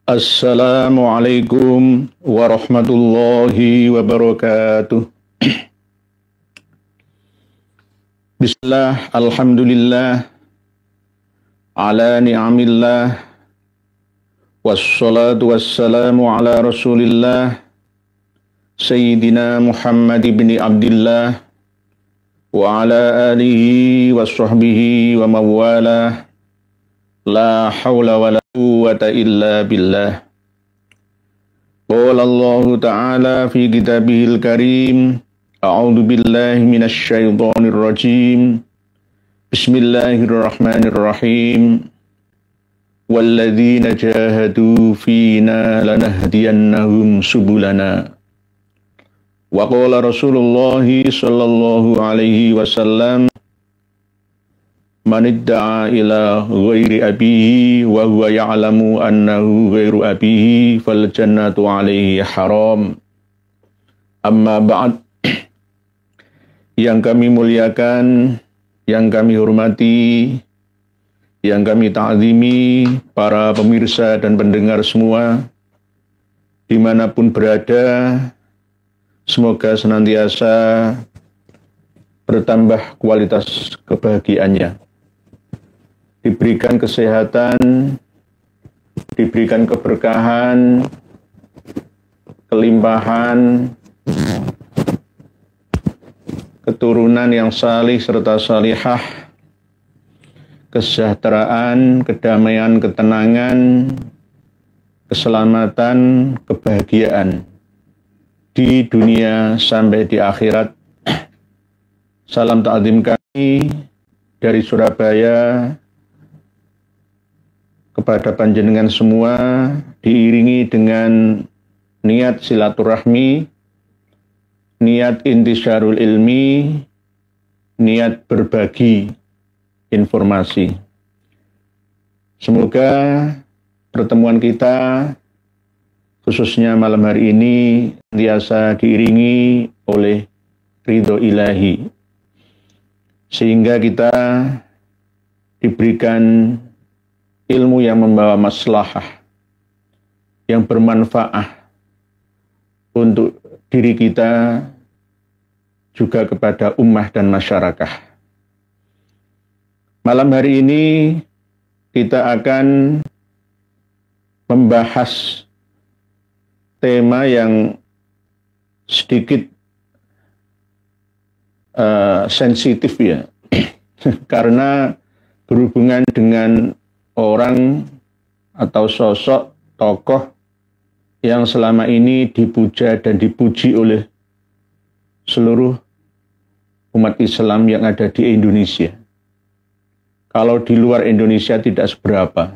Assalamualaikum warahmatullahi wabarakatuh. Bismillah, alhamdulillah, ala ni'amillah, wassalatu wassalamu ala rasulillah, Sayyidina Muhammad ibn Abdillah, wa ala alihi wa sahbihi wa mawalah, la hawla wa la quwwata illa billah. Qala Allah Ta'ala fi kitabihil karim, a'udzu billahi minasy syaithanir rajim. Bismillahirrahmanirrahim. Walladzina jahadu fina lanahdiyannahum subulana. Wa qala Rasulullah sallallahu alaihi wasallam, man idda'a ila ghairi abihi wa huwa ya'lamu annahu ghairu abihi fal jannatu alaihi haram. Amma ba'd. Yang kami muliakan, yang kami hormati, yang kami ta'zimi, para pemirsa dan pendengar semua, dimanapun berada, semoga senantiasa bertambah kualitas kebahagiaannya, diberikan kesehatan, diberikan keberkahan, kelimpahan, keturunan yang salih serta salihah, kesejahteraan, kedamaian, ketenangan, keselamatan, kebahagiaan di dunia sampai di akhirat. Salam ta'zim kami dari Surabaya kepada panjenengan semua, diiringi dengan niat silaturahmi, niat intisyarul ilmi, niat berbagi informasi. Semoga pertemuan kita, khususnya malam hari ini, biasa diiringi oleh ridho ilahi, sehingga kita diberikan ilmu yang membawa maslahah, yang bermanfaat untuk diri kita, juga kepada ummah dan masyarakat. Malam hari ini kita akan membahas tema yang sedikit sensitif ya, karena berhubungan dengan orang atau sosok tokoh yang selama ini dipuja dan dipuji oleh seluruh umat Islam yang ada di Indonesia. Kalau di luar Indonesia tidak seberapa.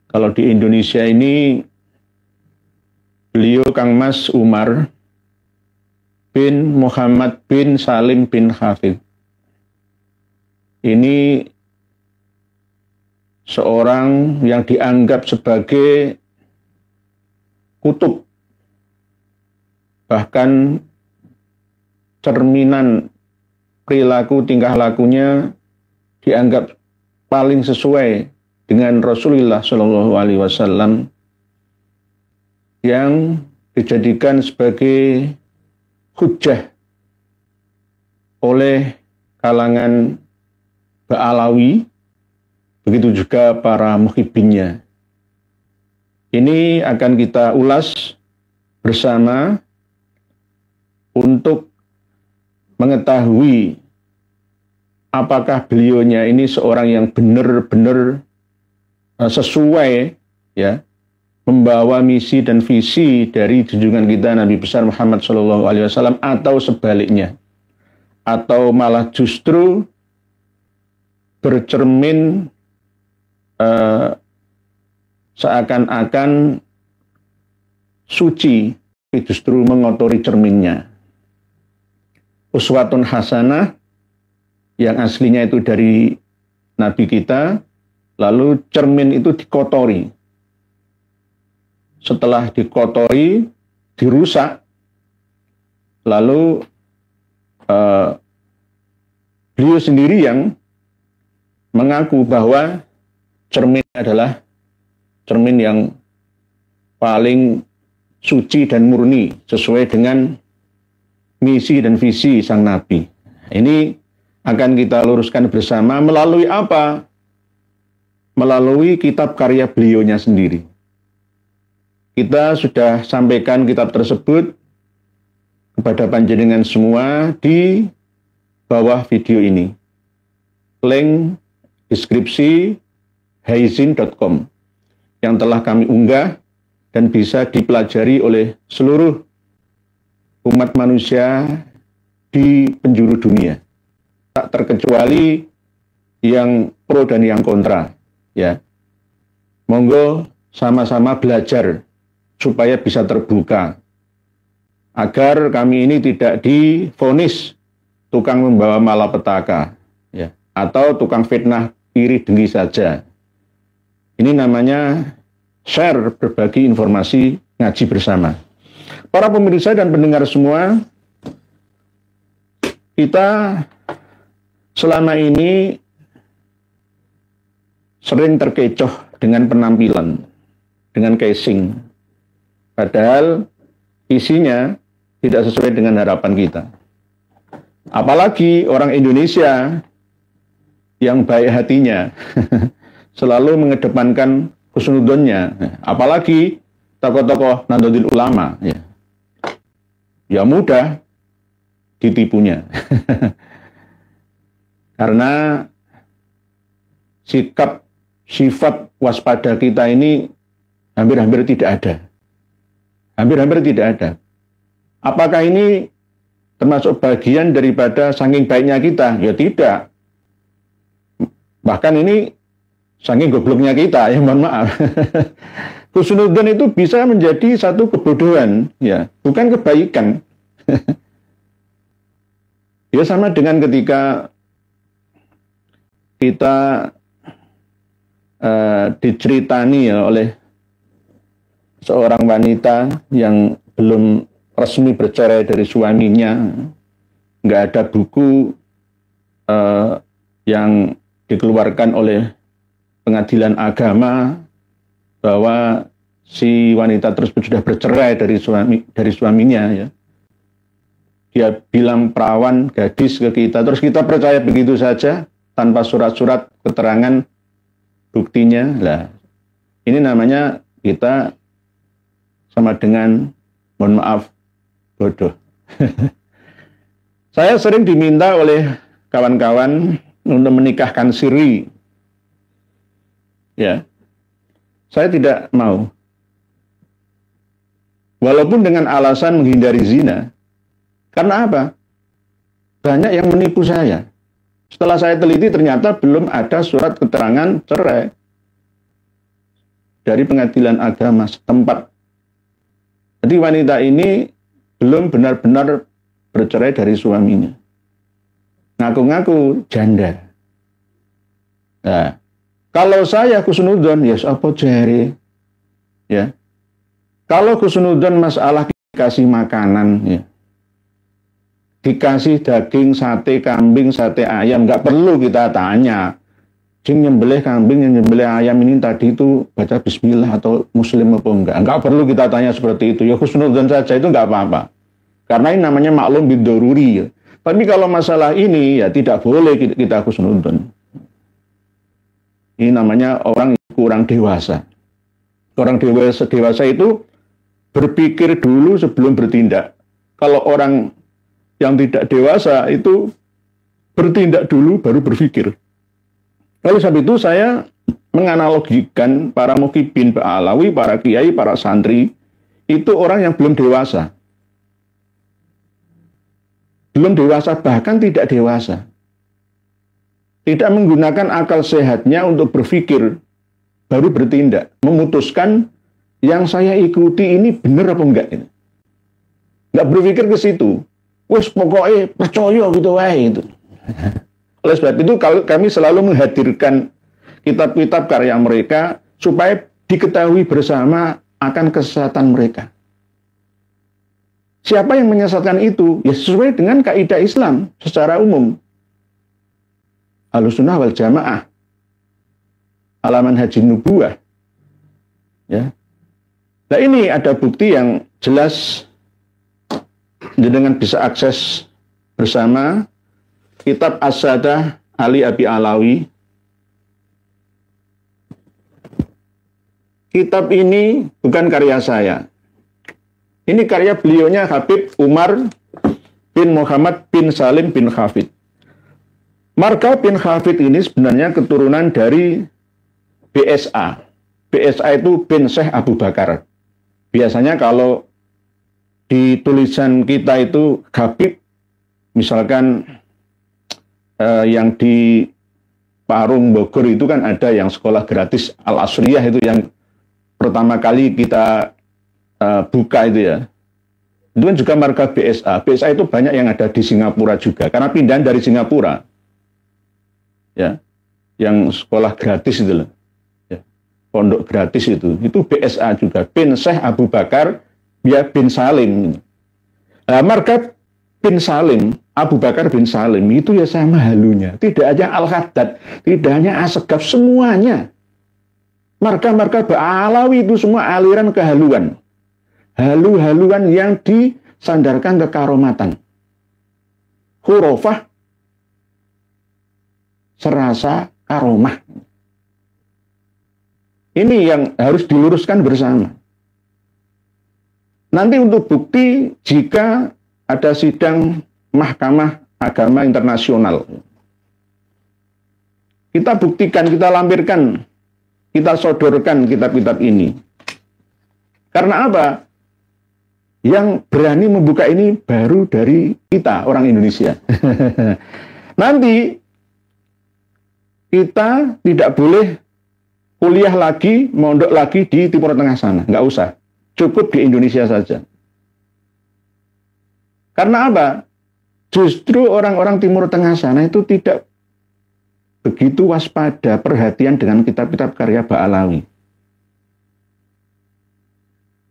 Kalau di Indonesia ini, beliau Kang Mas Umar bin Muhammad bin Salim bin Hafid. Ini seorang yang dianggap sebagai kutub, bahkan cerminan perilaku tingkah lakunya dianggap paling sesuai dengan Rasulullah Shallallahu Alaihi Wasallam, yang dijadikan sebagai hujjah oleh kalangan Ba'alawi, begitu juga para muhibbinnya. Ini akan kita ulas bersama untuk mengetahui apakah beliaunya ini seorang yang benar-benar sesuai ya, membawa misi dan visi dari junjungan kita Nabi besar Muhammad SAW, atau sebaliknya, atau malah justru bercermin seakan-akan suci, justru mengotori cerminnya. Uswatun hasanah yang aslinya itu dari Nabi kita, lalu cermin itu dikotori. Setelah dikotori, dirusak, lalu beliau sendiri yang mengaku bahwa cermin adalah cermin yang paling suci dan murni sesuai dengan misi dan visi sang Nabi. Ini akan kita luruskan bersama melalui apa? Melalui kitab karya beliaunya sendiri. Kita sudah sampaikan kitab tersebut kepada panjenengan semua di bawah video ini. Link deskripsi haizin.com yang telah kami unggah dan bisa dipelajari oleh seluruh umat manusia di penjuru dunia. Tak terkecuali yang pro dan yang kontra. Ya, monggo sama-sama belajar supaya bisa terbuka. Agar kami ini tidak divonis tukang membawa malapetaka, ya, atau tukang fitnah iri dengki saja. Ini namanya share berbagi informasi ngaji bersama. Para pemirsa dan pendengar semua, kita selama ini sering terkecoh dengan penampilan, dengan casing. Padahal isinya tidak sesuai dengan harapan kita. Apalagi orang Indonesia yang baik hatinya selalu mengedepankan husnudonnya, apalagi tokoh-tokoh Nahdlatul Ulama, ya mudah ditipunya. Karena sifat waspada kita ini hampir-hampir tidak ada. Hampir-hampir tidak ada. Apakah ini termasuk bagian daripada saking baiknya kita? Ya tidak. Bahkan ini saking gobloknya kita, ya mohon maaf. Husnudzon itu bisa menjadi satu kebodohan, ya, bukan kebaikan. Ya sama dengan ketika kita diceritani ya oleh seorang wanita yang belum resmi bercerai dari suaminya, nggak ada buku yang dikeluarkan oleh pengadilan agama bahwa si wanita tersebut sudah bercerai dari suaminya, ya. Dia bilang perawan gadis ke kita, terus kita percaya begitu saja tanpa surat-surat keterangan buktinya. Lah, ini namanya kita sama dengan, mohon maaf, bodoh. Saya sering diminta oleh kawan-kawan untuk menikahkan siri. Ya, saya tidak mau. Walaupun dengan alasan menghindari zina. Karena apa? Banyak yang menipu saya. Setelah saya teliti ternyata belum ada surat keterangan cerai dari pengadilan agama setempat. Jadi wanita ini belum benar-benar bercerai dari suaminya. Ngaku-ngaku janda. Nah, kalau saya husnudzon, ya apa jari? Ya. Kalau husnudzon masalah dikasih makanan, ya. Dikasih daging, sate kambing, sate ayam, nggak perlu kita tanya. Jing nyembelih kambing, yang nyembelih ayam ini tadi itu baca bismillah atau muslim apa enggak? Nggak perlu kita tanya seperti itu. Ya husnudzon saja itu nggak apa-apa. Karena ini namanya maklum bidoruri. Ya. Tapi kalau masalah ini ya tidak boleh kita husnudzon. Ini namanya orang yang kurang dewasa. Orang dewasa itu berpikir dulu sebelum bertindak. Kalau orang yang tidak dewasa itu bertindak dulu baru berpikir. Oleh sebab itu saya menganalogikan para mukibin, Pak Alawi, para kiai, para santri itu orang yang belum dewasa. Belum dewasa, bahkan tidak dewasa. Tidak menggunakan akal sehatnya untuk berpikir, baru bertindak, memutuskan yang saya ikuti ini benar apa enggak. Enggak berpikir ke situ. Wes pokoknya percaya gitu wae itu. Oleh sebab itu kami selalu menghadirkan kitab-kitab karya mereka supaya diketahui bersama akan kesesatan mereka. Siapa yang menyesatkan itu? Ya sesuai dengan kaidah Islam secara umum. Ahlussunnah wal Jamaah, halaman Haji Nubuwah, ya, Nah ini ada bukti yang jelas dengan bisa akses bersama kitab As-Sadah Ali Abi Alawi. Kitab ini bukan karya saya. Ini karya beliaunya Habib Umar bin Muhammad bin Salim bin Hafid. Marga bin Hafid ini sebenarnya keturunan dari BSA. BSA itu bin Syekh Abu Bakar. Biasanya kalau di tulisan kita itu Habib, misalkan yang di Parung Bogor itu kan ada yang sekolah gratis Al-Asriyah itu yang pertama kali kita buka itu ya. Itu kan juga marga BSA. BSA itu banyak yang ada di Singapura juga, karena pindahan dari Singapura. Ya, yang sekolah gratis itu loh. Ya, pondok gratis itu BSA juga. Bin Syekh Abu Bakar bin Salim. Nah, marga bin Salim, Abu Bakar bin Salim itu ya sama halunya. Tidak hanya Al-Haddad, tidak hanya Asegaf, semuanya. Marga-marga Alawi itu semua aliran kehaluan. Halu-haluan yang disandarkan ke karomatan. Khurafah serasa karomah. Ini yang harus diluruskan bersama. Nanti untuk bukti jika ada sidang Mahkamah Agama Internasional, kita buktikan, kita lampirkan, kita sodorkan kitab-kitab ini. Karena apa? Yang berani membuka ini baru dari kita, orang Indonesia. Nanti kita tidak boleh kuliah lagi, mondok lagi di Timur Tengah sana. Nggak usah. Cukup di Indonesia saja. Karena apa? Justru orang-orang Timur Tengah sana itu tidak begitu waspada, perhatian dengan kitab-kitab karya Ba'alawi.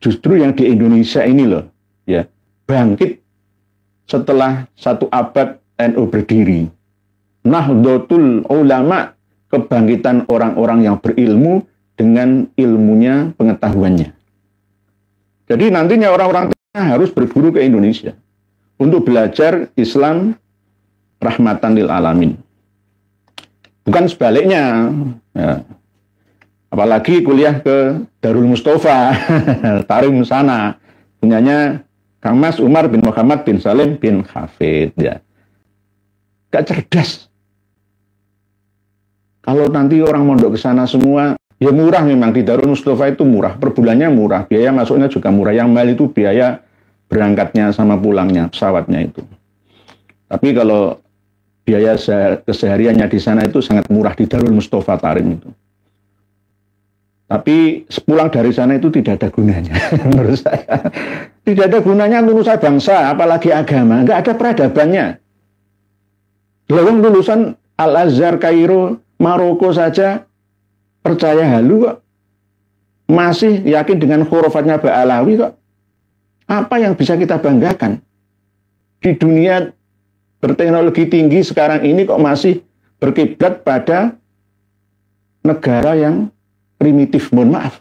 Justru yang di Indonesia ini loh, ya, bangkit setelah 1 abad NU berdiri. Nahdlatul Ulama, kebangkitan orang-orang yang berilmu dengan ilmunya, pengetahuannya. Jadi nantinya orang-orang harus berburu ke Indonesia untuk belajar Islam rahmatan lil alamin. Bukan sebaliknya. Ya. Apalagi kuliah ke Darul Mustafa, Tarim sana, punyanya Kang Mas Umar bin Muhammad bin Salim bin Hafid. Ya. Gak cerdas. Kalau nanti orang mondok ke sana semua, ya murah memang, di Darul Mustafa itu murah, per bulannya murah, biaya masuknya juga murah. Yang mahal itu biaya berangkatnya sama pulangnya, pesawatnya itu. Tapi kalau biaya kesehariannya di sana itu sangat murah di Darul Mustafa Tarim itu. Tapi sepulang dari sana itu tidak ada gunanya, menurut saya. Tidak ada gunanya lulusan bangsa, apalagi agama. Nggak ada peradabannya. Lulusan Al-Azhar, Kairo, Maroko saja percaya halu kok. Masih yakin dengan khurafatnya Ba'alawi kok. Apa yang bisa kita banggakan? Di dunia berteknologi tinggi sekarang ini kok masih berkiblat pada negara yang primitif, mohon maaf.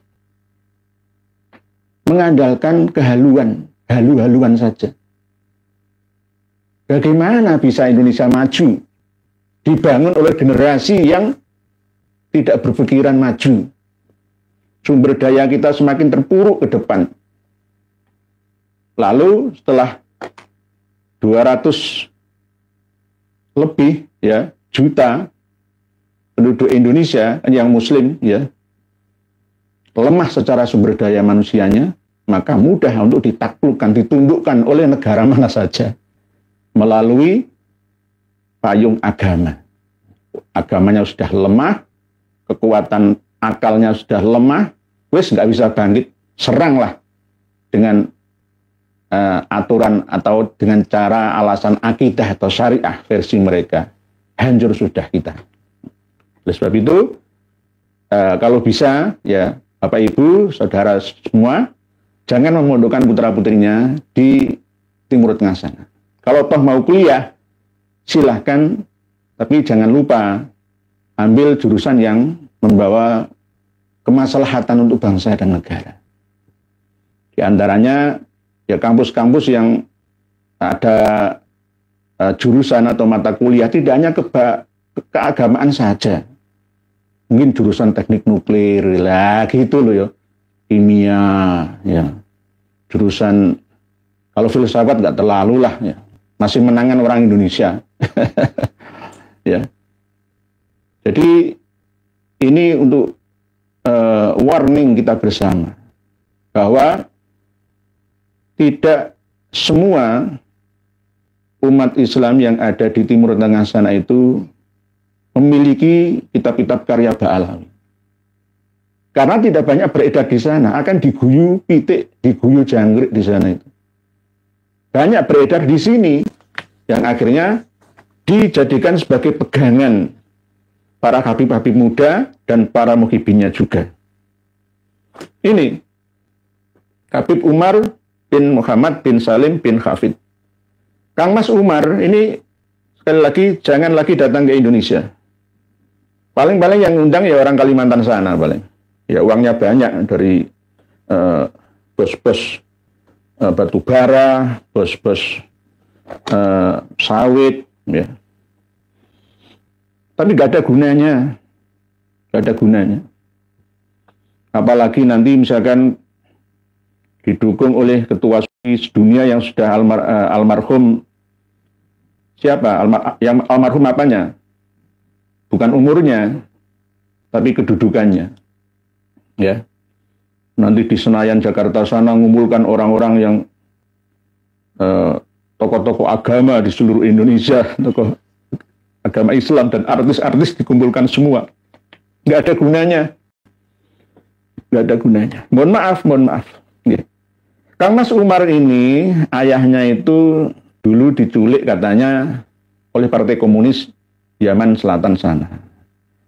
Mengandalkan kehaluan, halu-haluan saja. Bagaimana bisa Indonesia maju? Dibangun oleh generasi yang tidak berpikiran maju. Sumber daya kita semakin terpuruk ke depan. Lalu setelah 200 lebih ya juta penduduk Indonesia yang muslim ya lemah secara sumber daya manusianya, maka mudah untuk ditaklukkan, ditundukkan oleh negara mana saja melalui payung agama. Agamanya sudah lemah, kekuatan akalnya sudah lemah, wes nggak bisa bangkit, seranglah dengan aturan atau dengan cara alasan akidah atau syariah versi mereka. Hancur sudah kita. Oleh sebab itu, kalau bisa ya Bapak Ibu, Saudara semua, jangan memondokkan putra-putrinya di Timur Tengah sana. Kalau toh mau kuliah, silahkan, tapi jangan lupa ambil jurusan yang membawa kemaslahatan untuk bangsa dan negara. Di antaranya ya kampus-kampus yang ada jurusan atau mata kuliah tidak hanya keagamaan saja. Mungkin jurusan teknik nuklir lah gitu loh ya. Kimia ya. Jurusan kalau filsafat nggak terlalu lah ya. Masih menangan orang Indonesia. Ya. Jadi ini untuk warning kita bersama bahwa tidak semua umat Islam yang ada di Timur Tengah sana itu memiliki kitab-kitab karya Ba'alawi. Karena tidak banyak beredar di sana, akan diguyu pitik, diguyu jangkrik di sana itu. Banyak beredar di sini yang akhirnya dijadikan sebagai pegangan para habib-habib muda dan para muhibinnya juga. Ini Habib Umar bin Muhammad bin Salim bin Hafid. Kang Mas Umar ini sekali lagi jangan lagi datang ke Indonesia. Paling-paling yang undang ya orang Kalimantan sana paling. Ya uangnya banyak dari bos-bos batu bara, bos-bos sawit, ya. Tapi nggak ada gunanya, nggak ada gunanya. Apalagi nanti misalkan didukung oleh ketua Sufi dunia yang sudah almarhum siapa? Yang almarhum apanya? Bukan umurnya, tapi kedudukannya. Ya, nanti di Senayan Jakarta sana mengumpulkan orang-orang yang tokoh-tokoh agama di seluruh Indonesia, tokoh agama Islam dan artis-artis dikumpulkan semua. Nggak ada gunanya. Nggak ada gunanya. Mohon maaf. Ya. Kang Mas Umar ini, ayahnya itu dulu diculik katanya oleh Partai Komunis Yaman Selatan sana.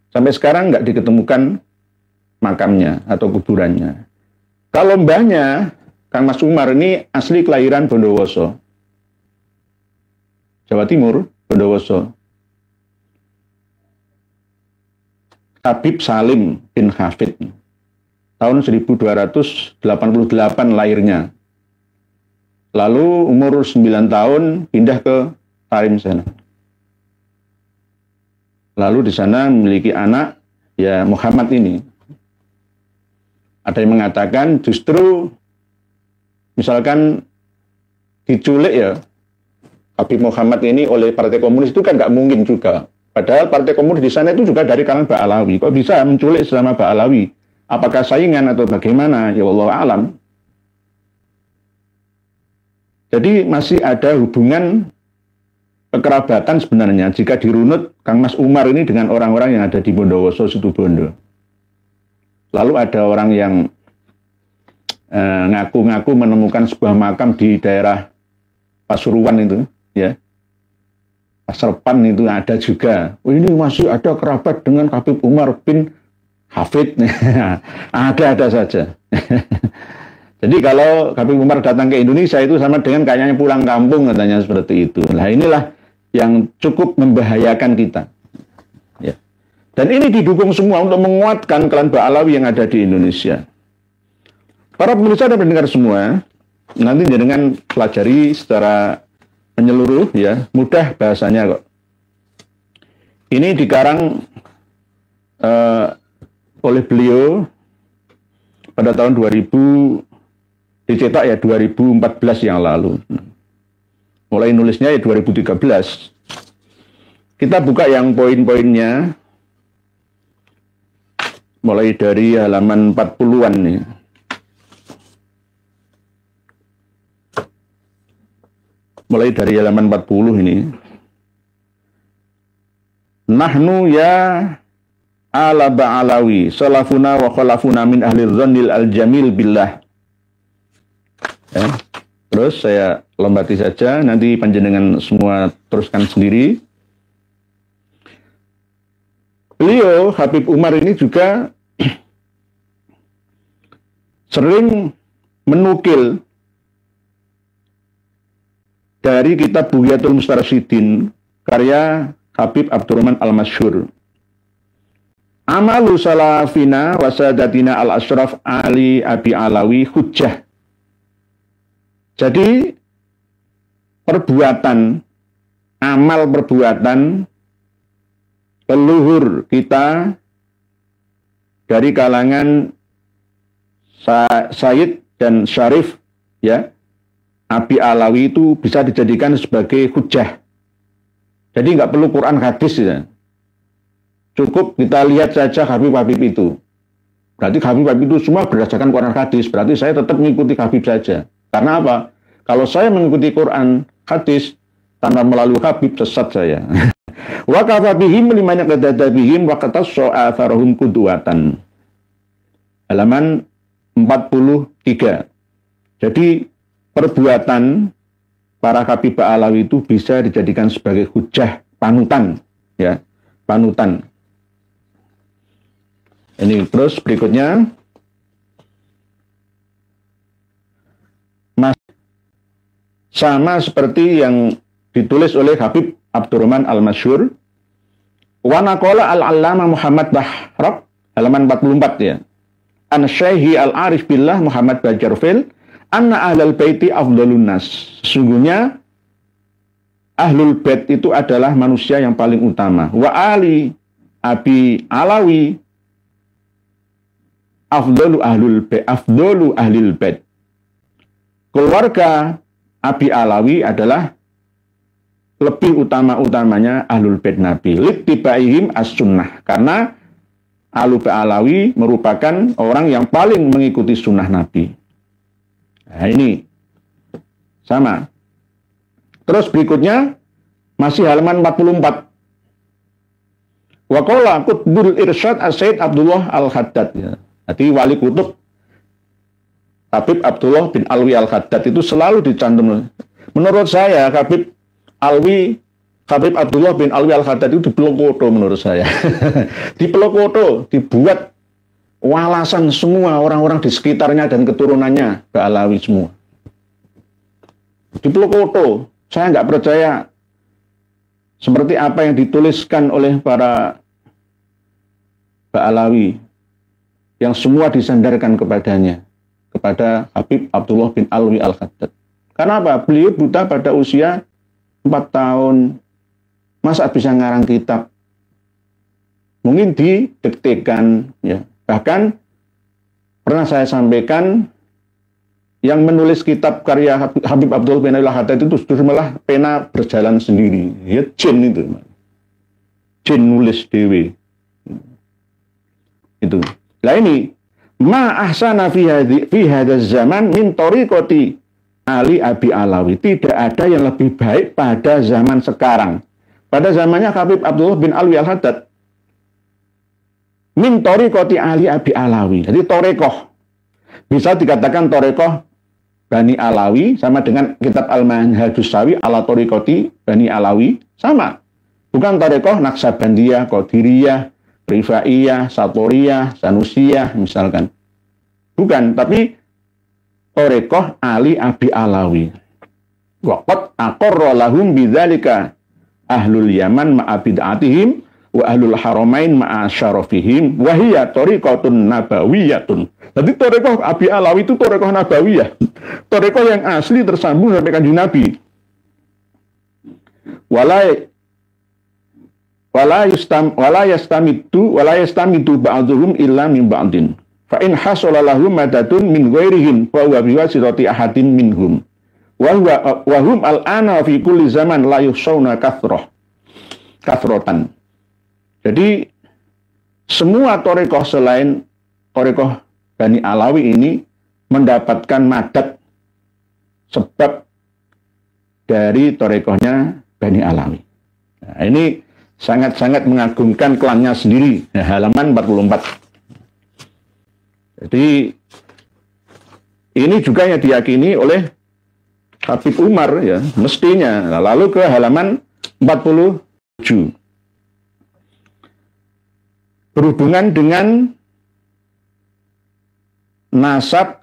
Sampai sekarang nggak diketemukan makamnya atau kuburannya. Kalau mbahnya, Kang Mas Umar ini asli kelahiran Bondowoso. Jawa Timur, Bondowoso. Habib Salim bin Hafid. Tahun 1288 lahirnya. Lalu umur 9 tahun pindah ke Tarim sana. Lalu di sana memiliki anak, ya Muhammad ini. Ada yang mengatakan justru misalkan diculik ya Habib Muhammad ini oleh Partai Komunis itu kan nggak mungkin juga. Padahal Partai Komunis di sana itu juga dari kalangan Ba'alawi. Kok bisa menculik selama Ba'alawi? Apakah saingan atau bagaimana? Ya Allah alam. Jadi masih ada hubungan kekerabatan sebenarnya jika dirunut Kang Mas Umar ini dengan orang-orang yang ada di Bondowoso, Situbondo. Lalu ada orang yang ngaku-ngaku menemukan sebuah makam di daerah Pasuruan itu, ya. Pasarpan itu ada juga. Oh, ini masih ada kerabat dengan Habib Umar bin Hafid. Ada saja. Jadi kalau Habib Umar datang ke Indonesia itu sama dengan kayaknya pulang kampung katanya seperti itu. Nah inilah yang cukup membahayakan kita. Ya. Dan ini didukung semua untuk menguatkan klan Ba'alawi yang ada di Indonesia. Para pemirsa dan pendengar semua, nanti dengan pelajari secara menyeluruh ya, mudah bahasanya kok. Ini dikarang oleh beliau pada tahun 2000, dicetak ya 2014 yang lalu. Mulai nulisnya ya 2013. Kita buka yang poin-poinnya, mulai dari halaman 40-an nih. Mulai dari halaman 40 ini. Nahnu ya ala Ba'alawi salafuna wa khalafuna min ahli dzannil al-jamil billah. Ya. Terus saya lompati saja, nanti panjenengan semua teruskan sendiri. Beliau Habib Umar ini juga sering menukil dari kitab Bughyatul Mustarsyidin karya Habib Abdurrahman Al-Masyhur. Amalu salafina wa sadatina al-ashraf Ali Abi Alawi hujjah Jadi perbuatan, amal perbuatan leluhur kita dari kalangan Sayyid dan Syarif, ya, Abi Alawi itu bisa dijadikan sebagai hujjah. Jadi nggak perlu Quran hadis, ya. Cukup kita lihat saja Habib-Habib itu. Berarti Habib-Habib itu semua berdasarkan Quran hadis. Berarti saya tetap mengikuti Habib saja. Karena apa? Kalau saya mengikuti Quran hadis tanpa melalui Habib, sesat saya. Wa kafa bihim liman yaqtada bihim wa qatassu atharahum qudwatan. Halaman 43. Jadi perbuatan para Habib Alawi itu bisa dijadikan sebagai hujjah, panutan, ya, panutan. Ini terus berikutnya, sama seperti yang ditulis oleh Habib Abdurrahman Al-Masyhur, wa naqala al-allama Muhammad Bahraq, halaman 44, ya. An Syaihi al-Arif billah Muhammad Bajarfil, anna ahlul baiti afdalun nas. Sesungguhnya ahlul bait itu adalah manusia yang paling utama. Wa ali Abi Alawi afdalu ahlul bait. Keluarga Abi Alawi adalah lebih utama-utamanya ahlul bait Nabi. Littibaihim as-sunnah. Karena Ahlul Bait Alawi merupakan orang yang paling mengikuti sunnah Nabi. Nah, ini sama. Terus berikutnya masih halaman 44. Wa qala Qutbul Irsyad As-Said Abdullah Al-Haddad, ya. Jadi wali kutub Habib Abdullah bin Alwi Al-Haddad itu selalu dicantum. Menurut saya Habib Abdullah bin Alwi Al-Haddad itu dipelokoto menurut saya. Dipelokoto, dibuat walasan semua orang-orang di sekitarnya dan keturunannya ke Alawi semua. Dipelokoto. Saya nggak percaya seperti apa yang dituliskan oleh para Alawi yang semua disandarkan kepadanya, kepada Habib Abdullah bin Alwi Al-Haddad. Karena apa? Beliau buta pada usia 4 tahun. Masa bisa ngarang kitab? Mungkin didektekan, ya. Bahkan pernah saya sampaikan yang menulis kitab karya Habib Abdullah bin Alwi Al-Haddad itu justru malah pena berjalan sendiri. Ya jin itu. Jin nulis dewe. Itu. Nah ini ma ahsana fi hadzal zaman min tariqati Ali Abi Alawi. Tidak ada yang lebih baik pada zaman sekarang. Pada zamannya Habib Abdullah bin Alwi Al-Haddad, min tariqati Ali Abi Alawi. Jadi torekoh, bisa dikatakan torekoh Bani Alawi sama dengan kitab Al-Manhajus Sawi ala tariqati Bani Alawi, sama. Bukan torekoh Naksabandiyah, Qadiriyah, Rifaiyah, Satoriyah, Sanusiyah misalkan. Bukan, tapi torekoh Ali Abi Alawi. Waqad aqarra lahum bidzalika ahlul Yaman ma'a bid'atihim wa ahlul haramain ma'a syarafihim wa hiya tariqatun nabawiyatun. Jadi torekoh Abi Alawi itu torekoh nabawiyah. Torekoh yang asli tersambung sampai Kanjeng Nabi. Wala yastamidu ba'dhum illa min ba'din. Fa in hasala lahum madadun min ghairihim fa huwa biwasitati ahadin minhum. Wa hum al-ana fi kulli zaman la yuhsawna kathrotan. Jadi semua torekoh selain torekoh Bani Alawi ini mendapatkan madad sebab dari torekohnya Bani Alawi. Nah, ini sangat-sangat mengagungkan klannya sendiri. Nah, halaman 44. Jadi ini juga yang diyakini oleh Habib Umar, ya, mestinya. Lalu ke halaman 47. Berhubungan dengan nasab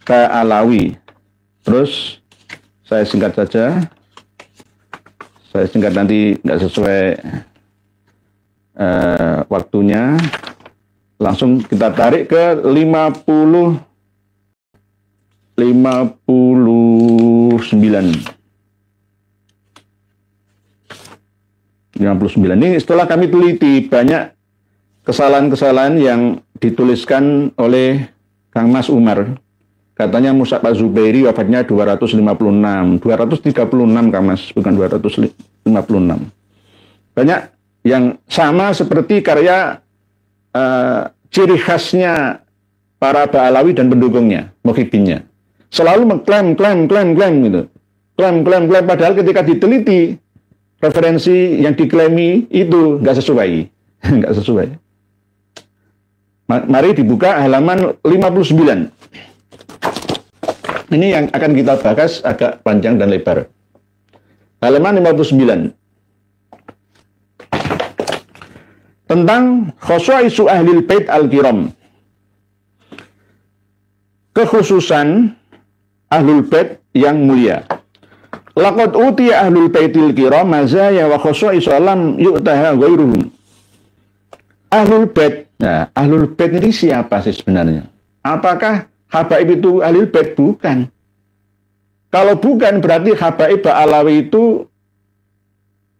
ke Alawi. Terus saya singkat saja. Saya singkat nanti nggak sesuai waktunya. Langsung kita tarik ke 50. 59. Ini setelah kami teliti banyak kesalahan-kesalahan yang dituliskan oleh Kang Mas Umar. Katanya Mus'ab Az-Zubairi wafatnya 256, 236 Kang Mas, bukan 256. Banyak yang sama seperti karya ciri khasnya para Ba'alawi dan pendukungnya, Muhyiddinnya. Selalu mengklaim gitu. Klaim, padahal ketika diteliti referensi yang diklaimi itu nggak sesuai. Nggak sesuai. Mari dibuka halaman 59. Ini yang akan kita bahas agak panjang dan lebar. Halaman 59. Tentang khosaisu ahlil bait al-kiram. Kekhususan ahlul bait yang mulia. Laqad utiya ahlul baitil kiram mazaya wa khosaisu lam yu'taha ghairuhum. Ahlul bait. Nah, ahlul bait ini siapa sih sebenarnya? Apakah habaib itu ahlul bait? Bukan. Kalau bukan berarti habaib Ba'alawi itu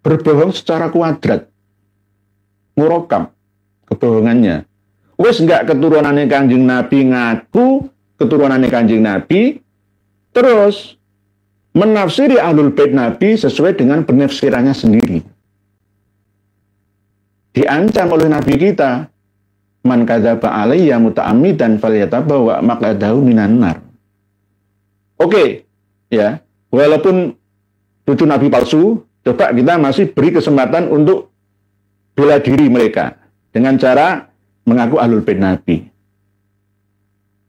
berbohong secara kuadrat. Murakab kebohongannya. Wes enggak keturunannya Kanjeng Nabi ngaku keturunannya Kanjeng Nabi, terus menafsiri ahlul bait Nabi sesuai dengan penafsirannya sendiri. Diancam oleh Nabi kita, man kadzaba alayya muta'ammidan falyatabawa maq'adahu minan nar. Oke, ya, walaupun cucu Nabi palsu, coba kita masih beri kesempatan untuk bela diri mereka dengan cara mengaku ahlul bait Nabi.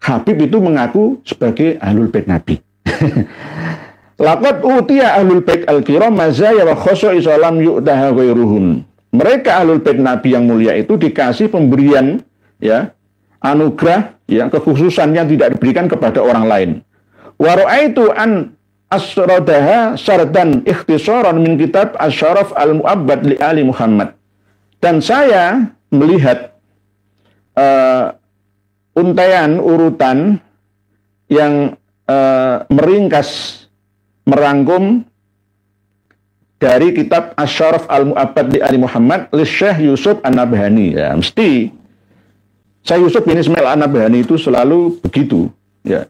Habib itu mengaku sebagai ahlul bait Nabi. Laqad utiya ahlul bait al-kiram mazaya wa khosaisu lam yu'taha ghairuhum. Mereka ahlul bait Nabi yang mulia itu dikasih pemberian, ya, anugerah, ya, kekhususan yang tidak diberikan kepada orang lain. Wa ra'aitu an asradaha sardan ikhtisaran min kitab Asy-Syaraf al-Mu'abbad li Ali Muhammad. Dan saya melihat untaian urutan yang meringkas, merangkum dari kitab Asy-Syaraf al-Mu'abbad li Ali Muhammad li Syekh Yusuf An-Nabhani. Ya, mesti Syekh Yusuf bin Ismail An-Nabhani itu selalu begitu, ya.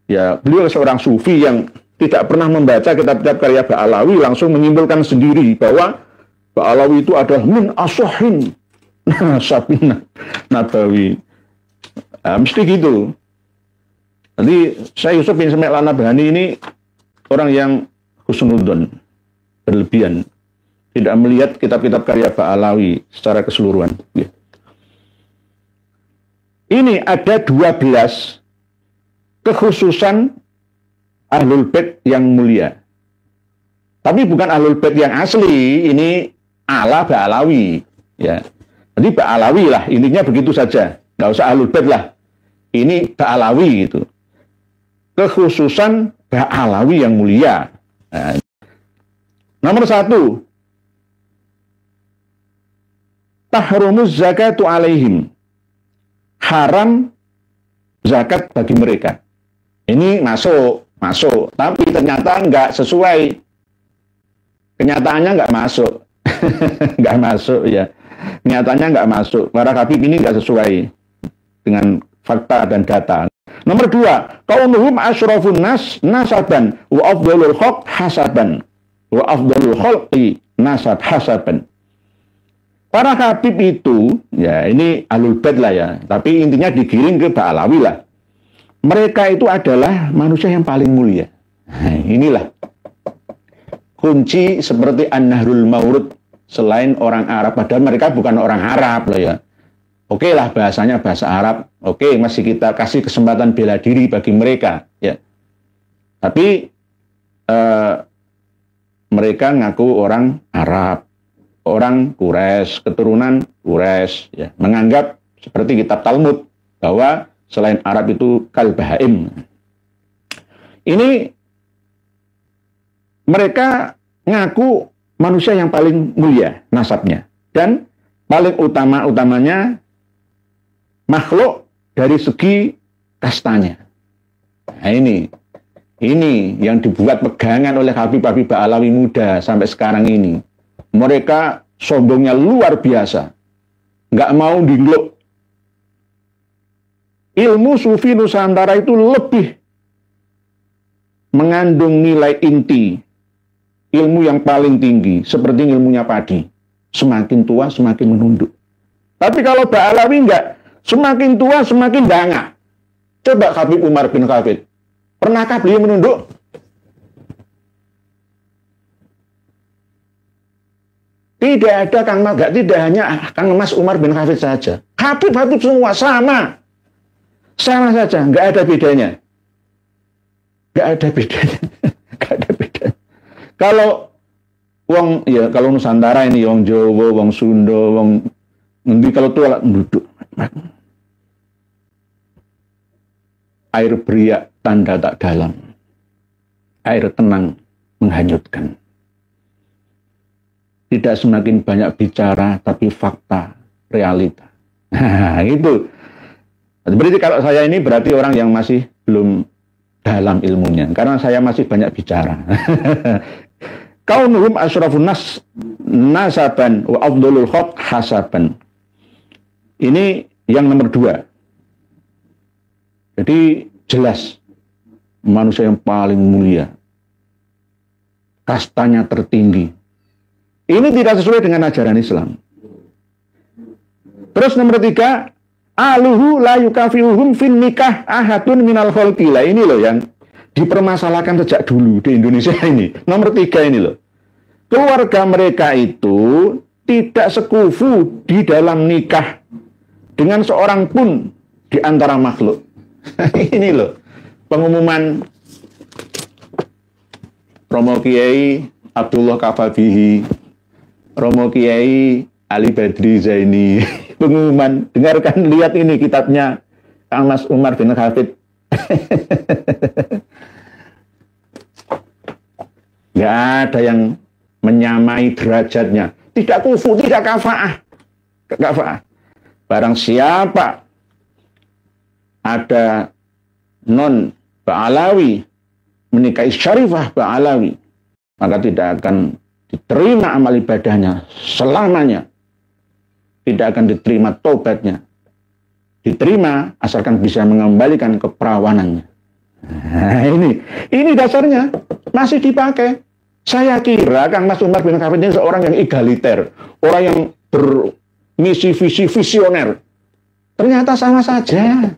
Ya, beliau seorang sufi yang tidak pernah membaca kitab-kitab karya Ba'alawi, langsung menyimpulkan sendiri bahwa Ba'alawi itu adalah min asohin nasabin nabawi. Nah, mesti gitu. Jadi Syekh Yusuf bin Ismail An-Nabhani ini orang yang husnudzon, berlebihan, tidak melihat kitab-kitab karya Ba'alawi secara keseluruhan. Ini ada 12 kekhususan ahlul bait yang mulia. Tapi bukan ahlul bait yang asli, ini ala Ba'alawi, ya. Jadi Ba'alawi lah, intinya begitu saja. Nggak usah ahlul bait lah. Ini Ba'alawi gitu. Kekhususan Ba'alawi yang mulia. Nah, nomor 1, tahrumuz zakatu alaihim. Haram zakat bagi mereka. Ini masuk. Tapi ternyata nggak sesuai. Kenyataannya nggak masuk. Nggak masuk, ya. Nyatanya nggak masuk. Para Habib ini nggak sesuai dengan fakta dan data. Nomor 2, kaunuhum asyrafun nas nasaban wa afdalul khalq hasaban wa afdalul khalqi nasab hasaban. Para Habib itu, ya ini ahlul bait lah ya, tapi intinya digiring ke Ba'alawi lah. Mereka itu adalah manusia yang paling mulia. Nah, inilah kunci seperti An-Nahrul Mawrud selain orang Arab, padahal mereka bukan orang Arab loh ya. Oke lah bahasanya bahasa Arab, oke masih kita kasih kesempatan bela diri bagi mereka ya. Tapi mereka ngaku orang Arab, orang Quraisy, keturunan Quraisy ya, menganggap seperti kitab Talmud bahwa selain Arab itu kal bahaim. Ini mereka ngaku manusia yang paling mulia nasabnya, dan paling utamanya makhluk dari segi kastanya. Nah, ini yang dibuat pegangan oleh Habib-Habib Ba'alawi muda sampai sekarang ini. Mereka sombongnya luar biasa. Nggak mau dingluk. Ilmu sufi Nusantara itu lebih mengandung nilai inti. Ilmu yang paling tinggi. Seperti ilmunya padi. Semakin tua, semakin menunduk. Tapi kalau Ba'alawi enggak. Semakin tua, semakin dangak. Coba Habib Umar bin Khattab. Pernahkah beliau menunduk? Tidak ada Kang Mas, tidak hanya Kang Mas Umar bin Khattab saja. Habib-habib semua sama. Sama saja, nggak ada bedanya. Nggak ada bedanya. Nggak ada bedanya. Kalau kalau Nusantara ini, wong Jawa, wong Sunda, wong nanti kalau tua duduk. Air beriak tanda tak dalam. Air tenang menghanyutkan. Tidak semakin banyak bicara, tapi fakta, realita. Nah, itu. Berarti kalau saya ini berarti orang yang masih belum dalam ilmunya. Karena saya masih banyak bicara. Kaunuhum asyrafun nas nasaban wa afdalul khalq hasaban. Ini yang nomor 2. Jadi jelas manusia yang paling mulia. Kastanya tertinggi. Ini tidak sesuai dengan ajaran Islam. Terus nomor 3, aluhu la yukafiuhum fin nikah ahadun minal khalqi. Ini loh yang dipermasalahkan sejak dulu di Indonesia ini. Nomor 3 ini loh. Keluarga mereka itu tidak sekufu di dalam nikah dengan seorang pun di antara makhluk. Ini loh pengumuman Romo Kiai Abdullah Kafabihi, Romo Kiai Ali Badri Zaini. Pengumuman, dengarkan, lihat ini kitabnya Kang Mas Umar bin Khattab. Nggak ada yang menyamai derajatnya. Tidak kufu, tidak kafa'ah. Barang siapa ada non Ba'alawi menikahi Syarifah Ba'alawi, maka tidak akan diterima amal ibadahnya selamanya. Tidak akan diterima tobatnya. Diterima asalkan bisa mengembalikan keperawanannya. Nah, ini dasarnya masih dipakai. Saya kira Kang Mas Umar bin Khattab ini seorang yang egaliter, orang yang bermisi visi visioner. Ternyata sama saja.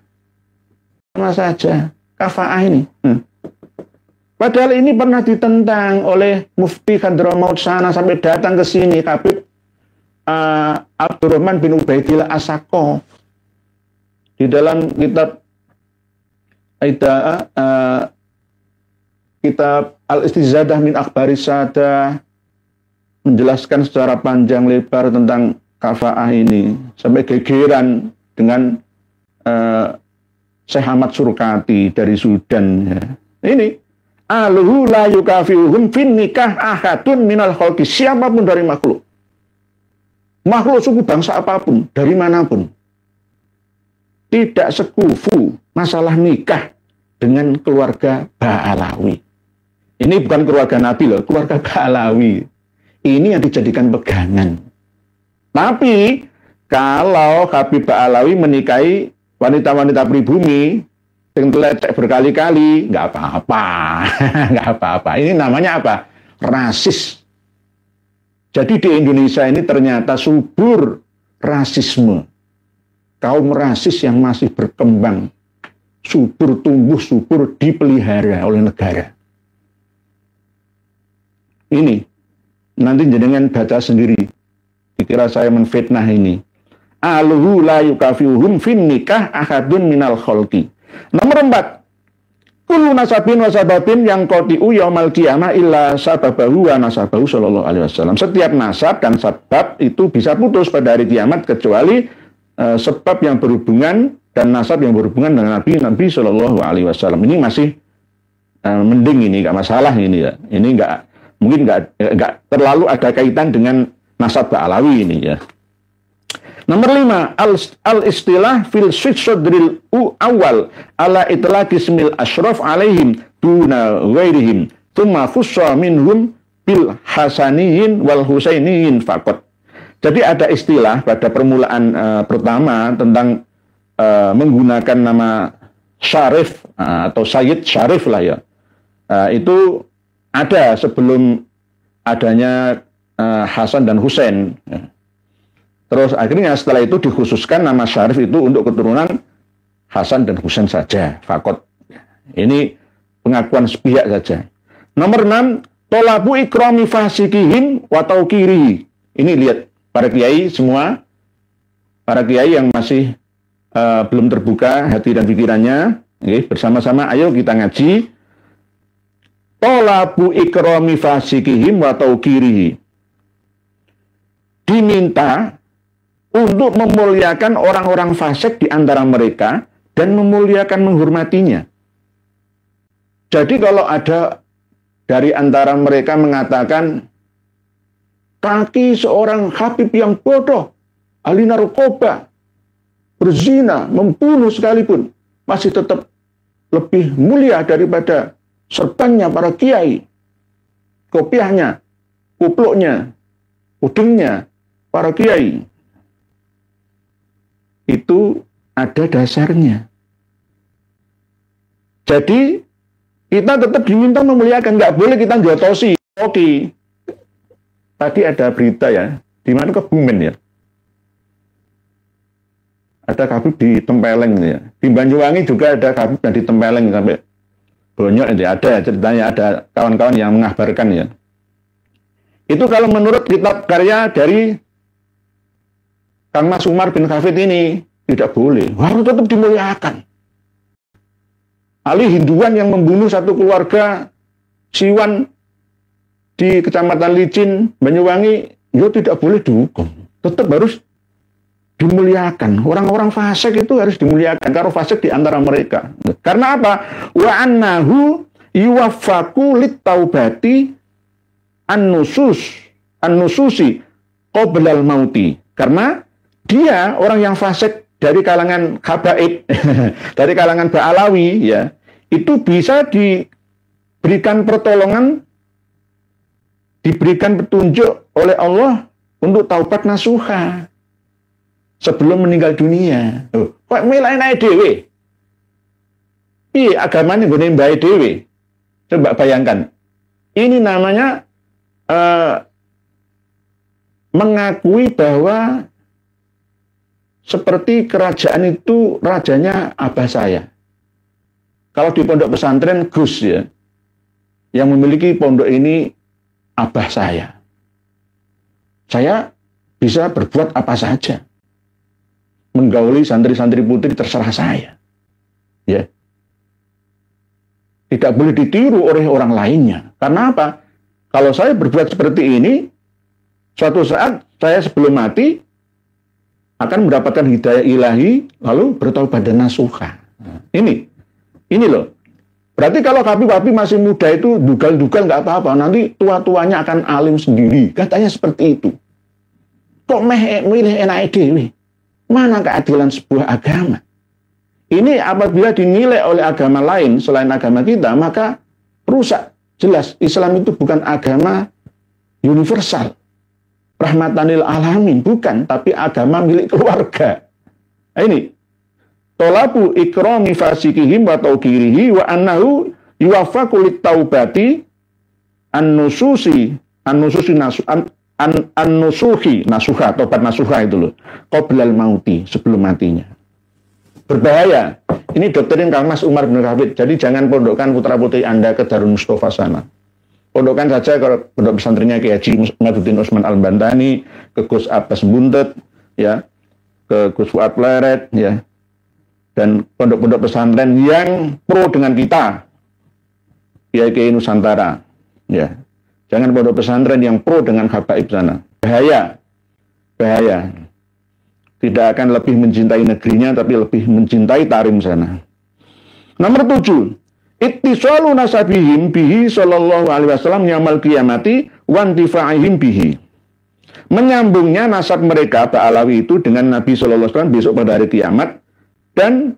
Sama saja. Kafa'ah ini. Padahal ini pernah ditentang oleh Mufti Hadramaut Sana sampai datang ke sini, Habib Abdurrahman bin Ubaidillah As-Sakaf. Di dalam kitab kitab Al-Istizadah min Akhbaris Sadah menjelaskan secara panjang lebar tentang kafa'ah ini sampai gegeran dengan Syekh Ahmad Surkati dari Sudan ya. Ini aluhu la yukafiuhum fin nikah ahadun minal khalqi, siapapun dari makhluk suku bangsa apapun, dari manapun, tidak sekufu masalah nikah dengan keluarga Ba'alawi. Ini bukan keluarga Nabi loh, keluarga Ba'alawi. Ini yang dijadikan pegangan. Tapi kalau Habib Ba'alawi menikahi wanita-wanita pribumi yang telecek berkali-kali, nggak apa-apa. Nggak apa-apa. Ini namanya apa? Rasis. Jadi di Indonesia ini ternyata subur rasisme. Kaum rasis yang masih berkembang. Subur, tumbuh, subur, dipelihara oleh negara. Ini. Nanti jenengan baca sendiri. Dikira saya menfitnah ini. Aluhu la yukafiuhum fin nikah ahadun minal khalqi. Nomor 4. Kullu nasabin wa sababin yang qati'u yaumal qiyamah illa sababahu wa nasabahu sallallahu alaihi wasallam. Setiap nasab dan sabab itu bisa putus pada hari kiamat kecuali sebab yang berhubungan dan nasab yang berhubungan dengan Nabi sallallahu alaihi wasallam. Ini masih mending, ini enggak masalah ini ya. Ini mungkin enggak terlalu ada kaitan dengan nasab Ba'alawi ini ya. Nomor 5, al-istilah fil sadril awal ala itlaqi ismil asyraf alaihim duna ghairihim thumma khussa minhum bil hasaniyin wal husainiyin faqat. Jadi ada istilah pada permulaan pertama tentang menggunakan nama Syarif atau Sayyid Syarif lah ya. Itu ada sebelum adanya Hasan dan Husain. Terus akhirnya setelah itu dikhususkan nama Syarif itu untuk keturunan Hasan dan Husain saja, fakot. Ini pengakuan sepihak saja. Nomor 6, tolabu ikrami fasikihim wa tauqirihi. Ini lihat para kiai semua, para kiai yang masih belum terbuka hati dan pikirannya, bersama-sama ayo kita ngaji. Tolabu ikrami fasikihim wa tauqirihi. Diminta untuk memuliakan orang-orang fasik di antara mereka dan memuliakan menghormatinya. Jadi kalau ada dari antara mereka mengatakan kaki seorang habib yang bodoh, ahli narkoba, berzina, membunuh sekalipun, masih tetap lebih mulia daripada serbannya para kiai, kopiahnya, kupluknya, pudingnya para kiai. Itu ada dasarnya. Jadi kita tetap diminta memuliakan, nggak boleh kita jotosi. Oke. Tadi ada berita ya, di mana Kebumen ya. Ada kabib di Tempeleng ya. Di Banyuwangi juga ada kabib yang di Tempeleng sampai Bonyok itu ada ceritanya, ada kawan-kawan yang mengabarkan ya. Itu kalau menurut kitab karya dari Kang Mas Umar bin Hafid ini tidak boleh, harus tetap dimuliakan. Ali Hinduan yang membunuh satu keluarga Siwan di Kecamatan Licin, Banyuwangi, ya tidak boleh dihukum, tetap harus dimuliakan. Orang-orang fasik itu harus dimuliakan, karena fasik di antara mereka. Karena apa? Wa annahu yuwaffaku lit-taubati an-nususi qoblal mauti. Karena dia orang yang fasik dari kalangan habaib, dari kalangan Ba'alawi, ya, itu bisa diberikan pertolongan, diberikan petunjuk oleh Allah untuk taubat nasuha sebelum meninggal dunia. Kok milahin ae dhewe? Piye agamane nggone mbae dhewe? Coba bayangkan. Ini namanya mengakui bahwa seperti kerajaan itu rajanya abah saya. Kalau di pondok pesantren Gus ya, yang memiliki pondok ini abah saya. Saya bisa berbuat apa saja. Menggauli santri-santri putri terserah saya. Ya. Tidak boleh ditiru oleh orang lainnya. Karena apa? Kalau saya berbuat seperti ini, suatu saat saya sebelum mati akan mendapatkan hidayah ilahi, lalu bertaubat dan nasuha. Ini loh. Berarti kalau habib-habib masih muda itu dugal-dugal nggak apa-apa, nanti tua-tuanya akan alim sendiri. Katanya seperti itu. Kok milih enak dewe? Mana keadilan sebuah agama? Ini apabila dinilai oleh agama lain selain agama kita, maka rusak. Jelas Islam itu bukan agama universal. Rahmatanil alamin, bukan, tapi agama milik keluarga. Nah, ini tolabu ikrami fasikihim wa tauqirihi wa annahu yuwaffaqu lit-taubati an-nusuhi nasuha, tobat nasuha itu loh, qoblal mauti, sebelum matinya. Berbahaya. Ini doktrin Kang Mas Umar bin Hafid. Jadi jangan pondokkan putra-putri Anda ke Darul Mustafa sana. Pondokkan saja kalau pondok pesantrennya Kiai Haji Maduddin Utsman Al-Bantani, ke Gus Abbas Buntet, ya, ke Gus Fuad Pleret, ya, dan pondok-pondok pesantren yang pro dengan kita, Kiai Nusantara, ya. Jangan pondok pesantren yang pro dengan habaib sana. Bahaya, bahaya. Tidak akan lebih mencintai negerinya, tapi lebih mencintai tarim sana. Nomor 7. Ittisalu nasabihim bihi sallallahu alaihi wasallam yaumil qiyamati wa intifa'ihim bihi. menyambungnya nasab mereka Ba'alawi itu dengan Nabi Shallallahu Alaihi Wasallam besok pada hari kiamat, dan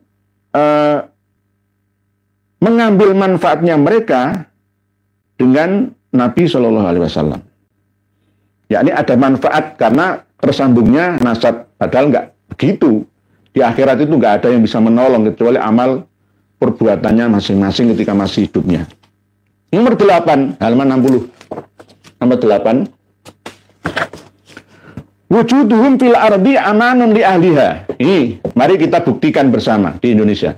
mengambil manfaatnya mereka dengan Nabi Shallallahu Alaihi Wasallam. Yakni ada manfaat karena tersambungnya nasab, padahal nggak begitu. Di akhirat itu nggak ada yang bisa menolong kecuali amal perbuatannya masing-masing ketika masih hidupnya. Nomor 8, halaman 60. Nomor 8. Wujuduhum fil ardi amanun li ahliha. Ini mari kita buktikan bersama di Indonesia.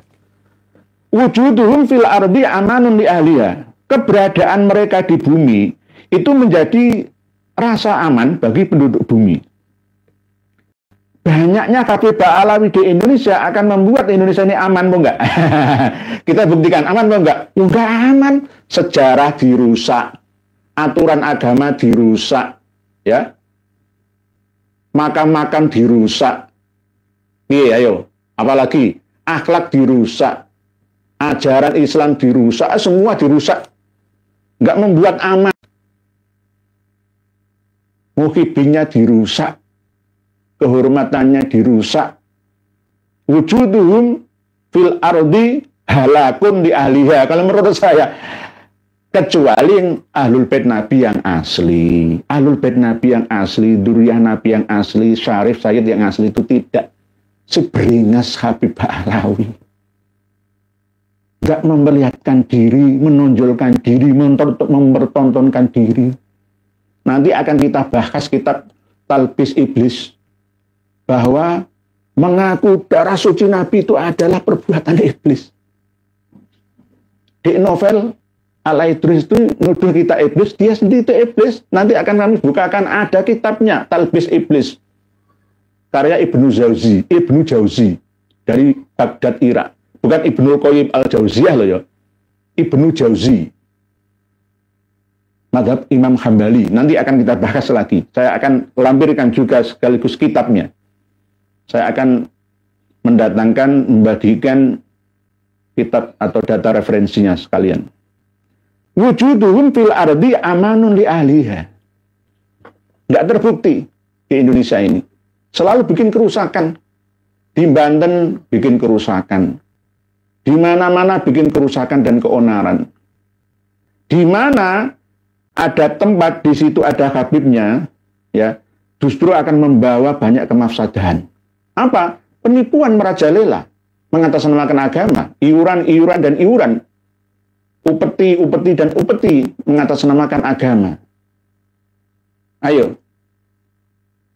Wujuduhum fil ardi amanun li ahliha. Keberadaan mereka di bumi itu menjadi rasa aman bagi penduduk bumi. Banyaknya kafe Ba'alawi di Indonesia akan membuat Indonesia ini aman, mau enggak? Kita buktikan, aman mau enggak? Enggak aman. Sejarah dirusak, aturan agama dirusak, ya. Makam-makam dirusak. Iya, ayo. Apalagi akhlak dirusak, ajaran Islam dirusak, semua dirusak. Enggak membuat aman. Muhibinnya dirusak, kehormatannya dirusak. Wujuduhum fil ardi halakun di ahliha. Kalau menurut saya, kecuali ahlul bait Nabi yang asli, ahlul bait Nabi yang asli, duriyah Nabi yang asli, Syarif Sayyid yang asli itu tidak seberingas Habib Ba'alawi. Enggak memperlihatkan diri, menonjolkan diri, mempertontonkan diri. Nanti akan kita bahas kitab Talbis Iblis, bahwa mengaku darah suci Nabi itu adalah perbuatan iblis. Di novel Al-Idris itu nuduh kita iblis, dia sendiri itu iblis. Nanti akan kami bukakan, ada kitabnya Talbis Iblis, karya Ibnu Jauzi dari Baghdad, Irak. Bukan Ibnu Qayyim Al-Jauziyah loh ya, Ibnu Jauzi, mazhab Imam Hambali. Nanti akan kita bahas lagi. Saya akan lampirkan juga sekaligus kitabnya. Saya akan mendatangkan, membagikan kitab atau data referensinya sekalian. Wujuduhum fil ardi amanun li ahliha. Nggak terbukti di Indonesia ini. Selalu bikin kerusakan. Di Banten bikin kerusakan. Di mana-mana bikin kerusakan dan keonaran. Di mana ada tempat di situ ada habibnya, ya, justru akan membawa banyak kemafsadahan. Apa? Penipuan merajalela, mengatasnamakan agama, iuran dan iuran, upeti dan upeti mengatasnamakan agama. Ayo,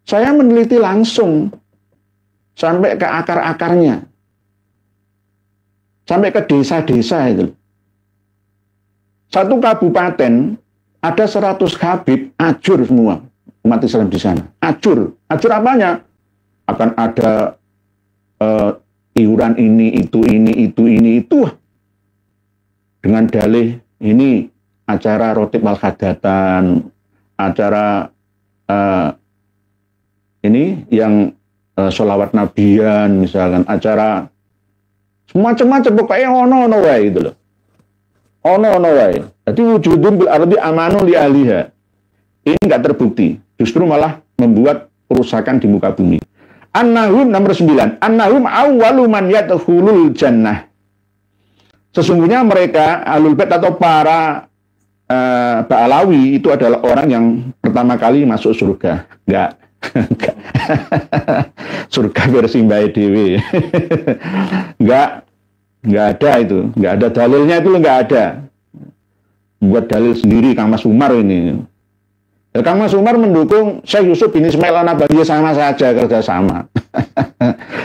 saya meneliti langsung sampai ke akar-akarnya, sampai ke desa-desa itu. Satu kabupaten ada 100 habib, ajur semua umat Islam di sana. Ajur apanya? Akan ada iuran ini, itu. Dengan dalih ini acara rotib al-khadatan, acara ini yang sholawat nabian misalkan, acara semacam-macam, pokoknya ono wae gitu loh. Ono wae. Jadi wujudun bil ardi amanu li ahliha. Ini enggak terbukti, justru malah membuat kerusakan di muka bumi. Annahum, nomor 9. Annahum awwalu man yadkhulul jannah. Sesungguhnya mereka ahlul bait atau para Ba'alawi itu adalah orang yang pertama kali masuk surga. Enggak. Surga versi Mbak Dewi. Enggak ada itu. Enggak ada dalilnya, itu enggak ada. Buat dalil sendiri Kang Mas Umar ini. Kang Mas Umar mendukung Syekh Yusuf bin Ismail An-Nabhani, sama saja, kerjasama.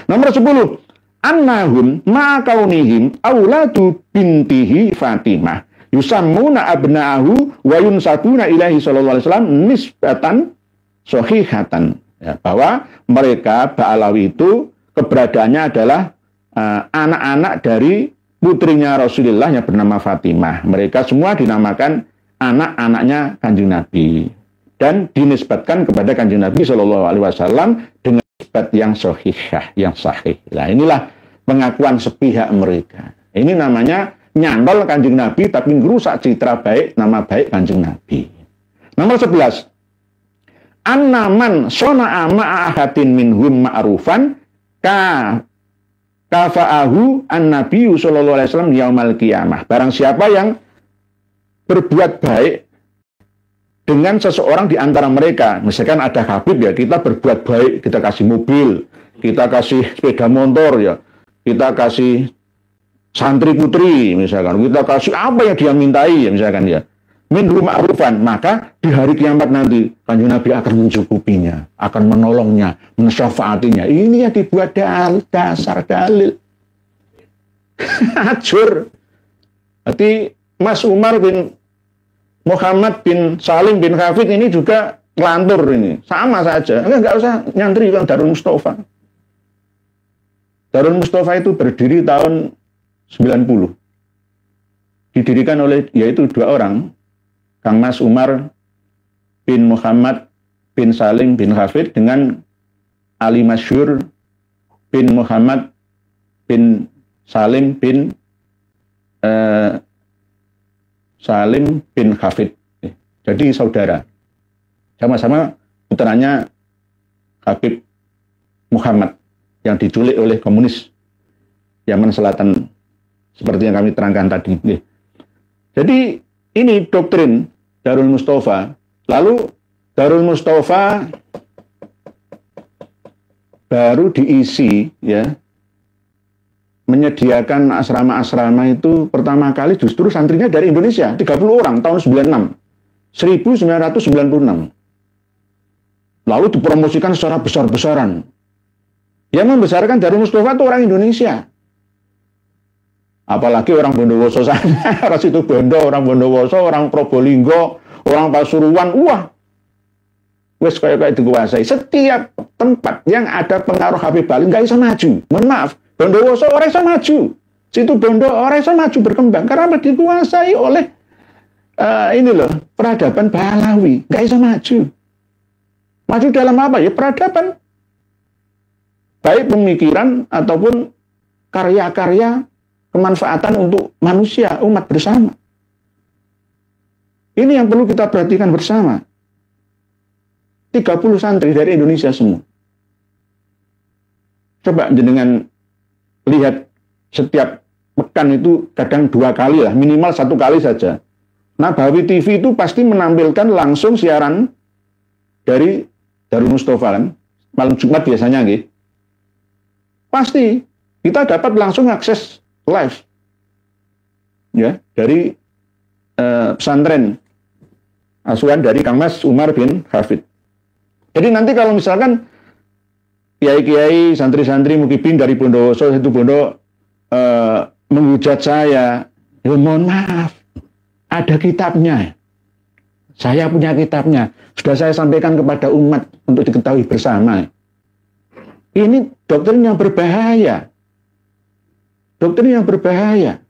Nomor 10. Annahum ma'kaunihim auladu bintihi Fatimah yusammuna abna'ahu wa yunsabuna ilahi sallallahu alaihi wasallam nisbatan sahihatan. Ya, bahwa mereka Ba'alawi itu keberadaannya adalah anak-anak dari putrinya Rasulullah yang bernama Fatimah. Mereka semua dinamakan anak-anaknya Kanjeng Nabi dan dinisbatkan kepada Kanjeng Nabi Shallallahu Alaihi Wasallam dengan nisbat yang sahihah, yang sahih. Nah, inilah pengakuan sepihak mereka. Ini namanya nyantol Kanjeng Nabi tapi merusak citra baik, nama baik Kanjeng Nabi. Nomor 11. annaman sona'a ma'ahatin minhum ma'rufan kafa'ahu an-nabiyyu sallallahu alaihi wasallam yaumal qiyamah. Barang siapa yang berbuat baik dengan seseorang di antara mereka, misalkan ada Habib ya, kita berbuat baik, kita kasih mobil, kita kasih sepeda motor ya, kita kasih santri putri misalkan, kita kasih apa yang dia mintai ya misalkan ya, minhum ma'rufan, maka di hari kiamat nanti Kanjeng Nabi akan mencukupinya, akan menolongnya, mensyafaatinya. Ini yang dibuat dasar dalil. Hajur. Berarti Mas Umar bin Muhammad bin Salim bin Hafid ini juga lantur ini. Sama saja. Enggak usah nyantri kan Darul Mustafa. Darul Mustafa itu berdiri tahun 90. Didirikan oleh yaitu dua orang. Kang Mas Umar bin Muhammad bin Salim bin Hafid dengan Ali Masyhur bin Muhammad bin Salim bin Salim bin Hafid. Jadi saudara. Sama-sama putranya Habib Muhammad yang diculik oleh komunis Yaman Selatan seperti yang kami terangkan tadi. Jadi ini doktrin Darul Mustafa. Lalu Darul Mustafa baru diisi ya, menyediakan asrama-asrama itu pertama kali justru santrinya dari Indonesia, 30 orang tahun 1996. Lalu dipromosikan secara besar-besaran. Yang membesarkan Darul Mustafa itu orang Indonesia. Apalagi orang Bondowoso sana, orang situ Bondo, orang Bondowoso, orang Probolinggo, orang Pasuruan, wah, wes kayak dikuasai. Setiap tempat yang ada pengaruh Habib Bali nggak bisa maju. Mohon maaf, Bondowoso orang bisa maju, situ Bondo orang bisa maju berkembang karena dikuasai oleh ini loh peradaban Balawi, nggak bisa maju. Maju dalam apa ya? Peradaban, baik pemikiran ataupun karya-karya kemanfaatan untuk manusia, umat bersama. Ini yang perlu kita perhatikan bersama. 30 santri dari Indonesia semua. Coba dengan lihat setiap pekan itu kadang 2 kali lah, minimal 1 kali saja. Nabawi TV itu pasti menampilkan langsung siaran dari Darul Mustafa kan, malam Jumat biasanya gitu. Pasti kita dapat langsung akses live ya dari pesantren asuhan dari Kang Mas Umar bin Hafid. Jadi nanti kalau misalkan kiai-kiai, santri-santri mukibin dari Bondowoso itu Bondo menghujat saya, ya mohon maaf, ada kitabnya. Saya punya kitabnya, sudah saya sampaikan kepada umat untuk diketahui bersama. Ini doktrin yang berbahaya. Doktrin yang berbahaya.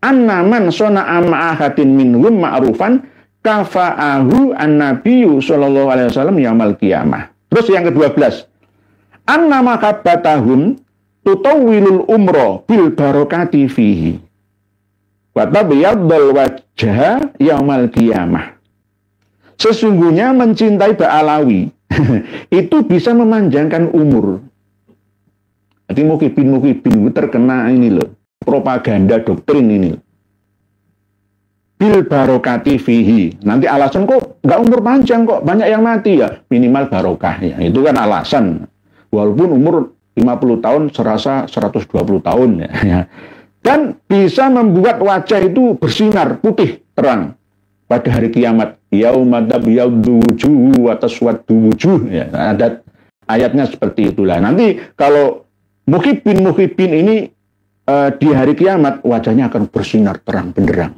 Annaman sona'a ma'ahatin minhum ma'rufan kafa'ahu an-nabiyyu sallallahu alaihi wasallam yaumal qiyamah. Terus yang ke-12. Annama kabbatahum tutawwilul umra bil barakati fihi. Wa tabyadul wajha yaumal qiyamah. Sesungguhnya mencintai Ba'alawi itu bisa memanjangkan umur. Jadi mukibin terkena ini loh, propaganda doktrin ini. Bil barokati fihi. Nanti alasan kok nggak umur panjang kok, banyak yang mati ya, minimal barokah ya. Itu kan alasan. Walaupun umur 50 tahun serasa 120 tahun ya. Dan bisa membuat wajah itu bersinar putih terang pada hari kiamat. Yauma tabyaddu wujuh wa taswaddu wujuh ya. Ada ayatnya seperti itulah. Nanti kalau muhibin ini di hari kiamat wajahnya akan bersinar terang benderang.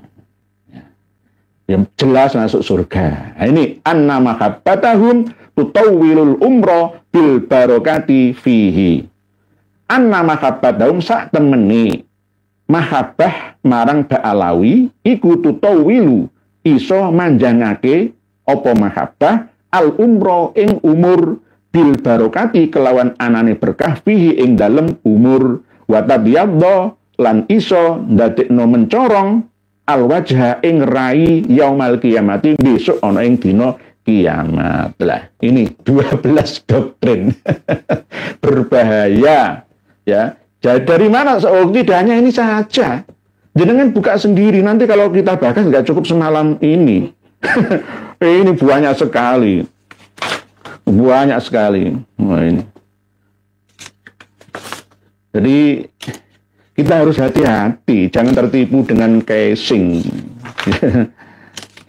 Yang jelas masuk surga. Nah, ini anna mahabbatahum tutawwilul umra bil barokati fihi. Anna mahabbatahum sak temeni mahabbah marang Ba'alawi iku tutawwilu iso manjangake apa mahabbah al umra ing umur bil barokati kelawan anane berkah fihi ing dalem umur wa tabyadda lan iso ndadekno mencorong al wajha ing rai yaumal kiamati besok ana ing dina kiamat. Lah, ini 12 doktrin berbahaya ya. Jadi dari mana? Oh, tidak hanya ini saja. Jenengan buka sendiri, nanti kalau kita bahas nggak cukup semalam ini. Ini banyak sekali. Banyak sekali. Nah, ini. Jadi kita harus hati-hati, jangan tertipu dengan casing.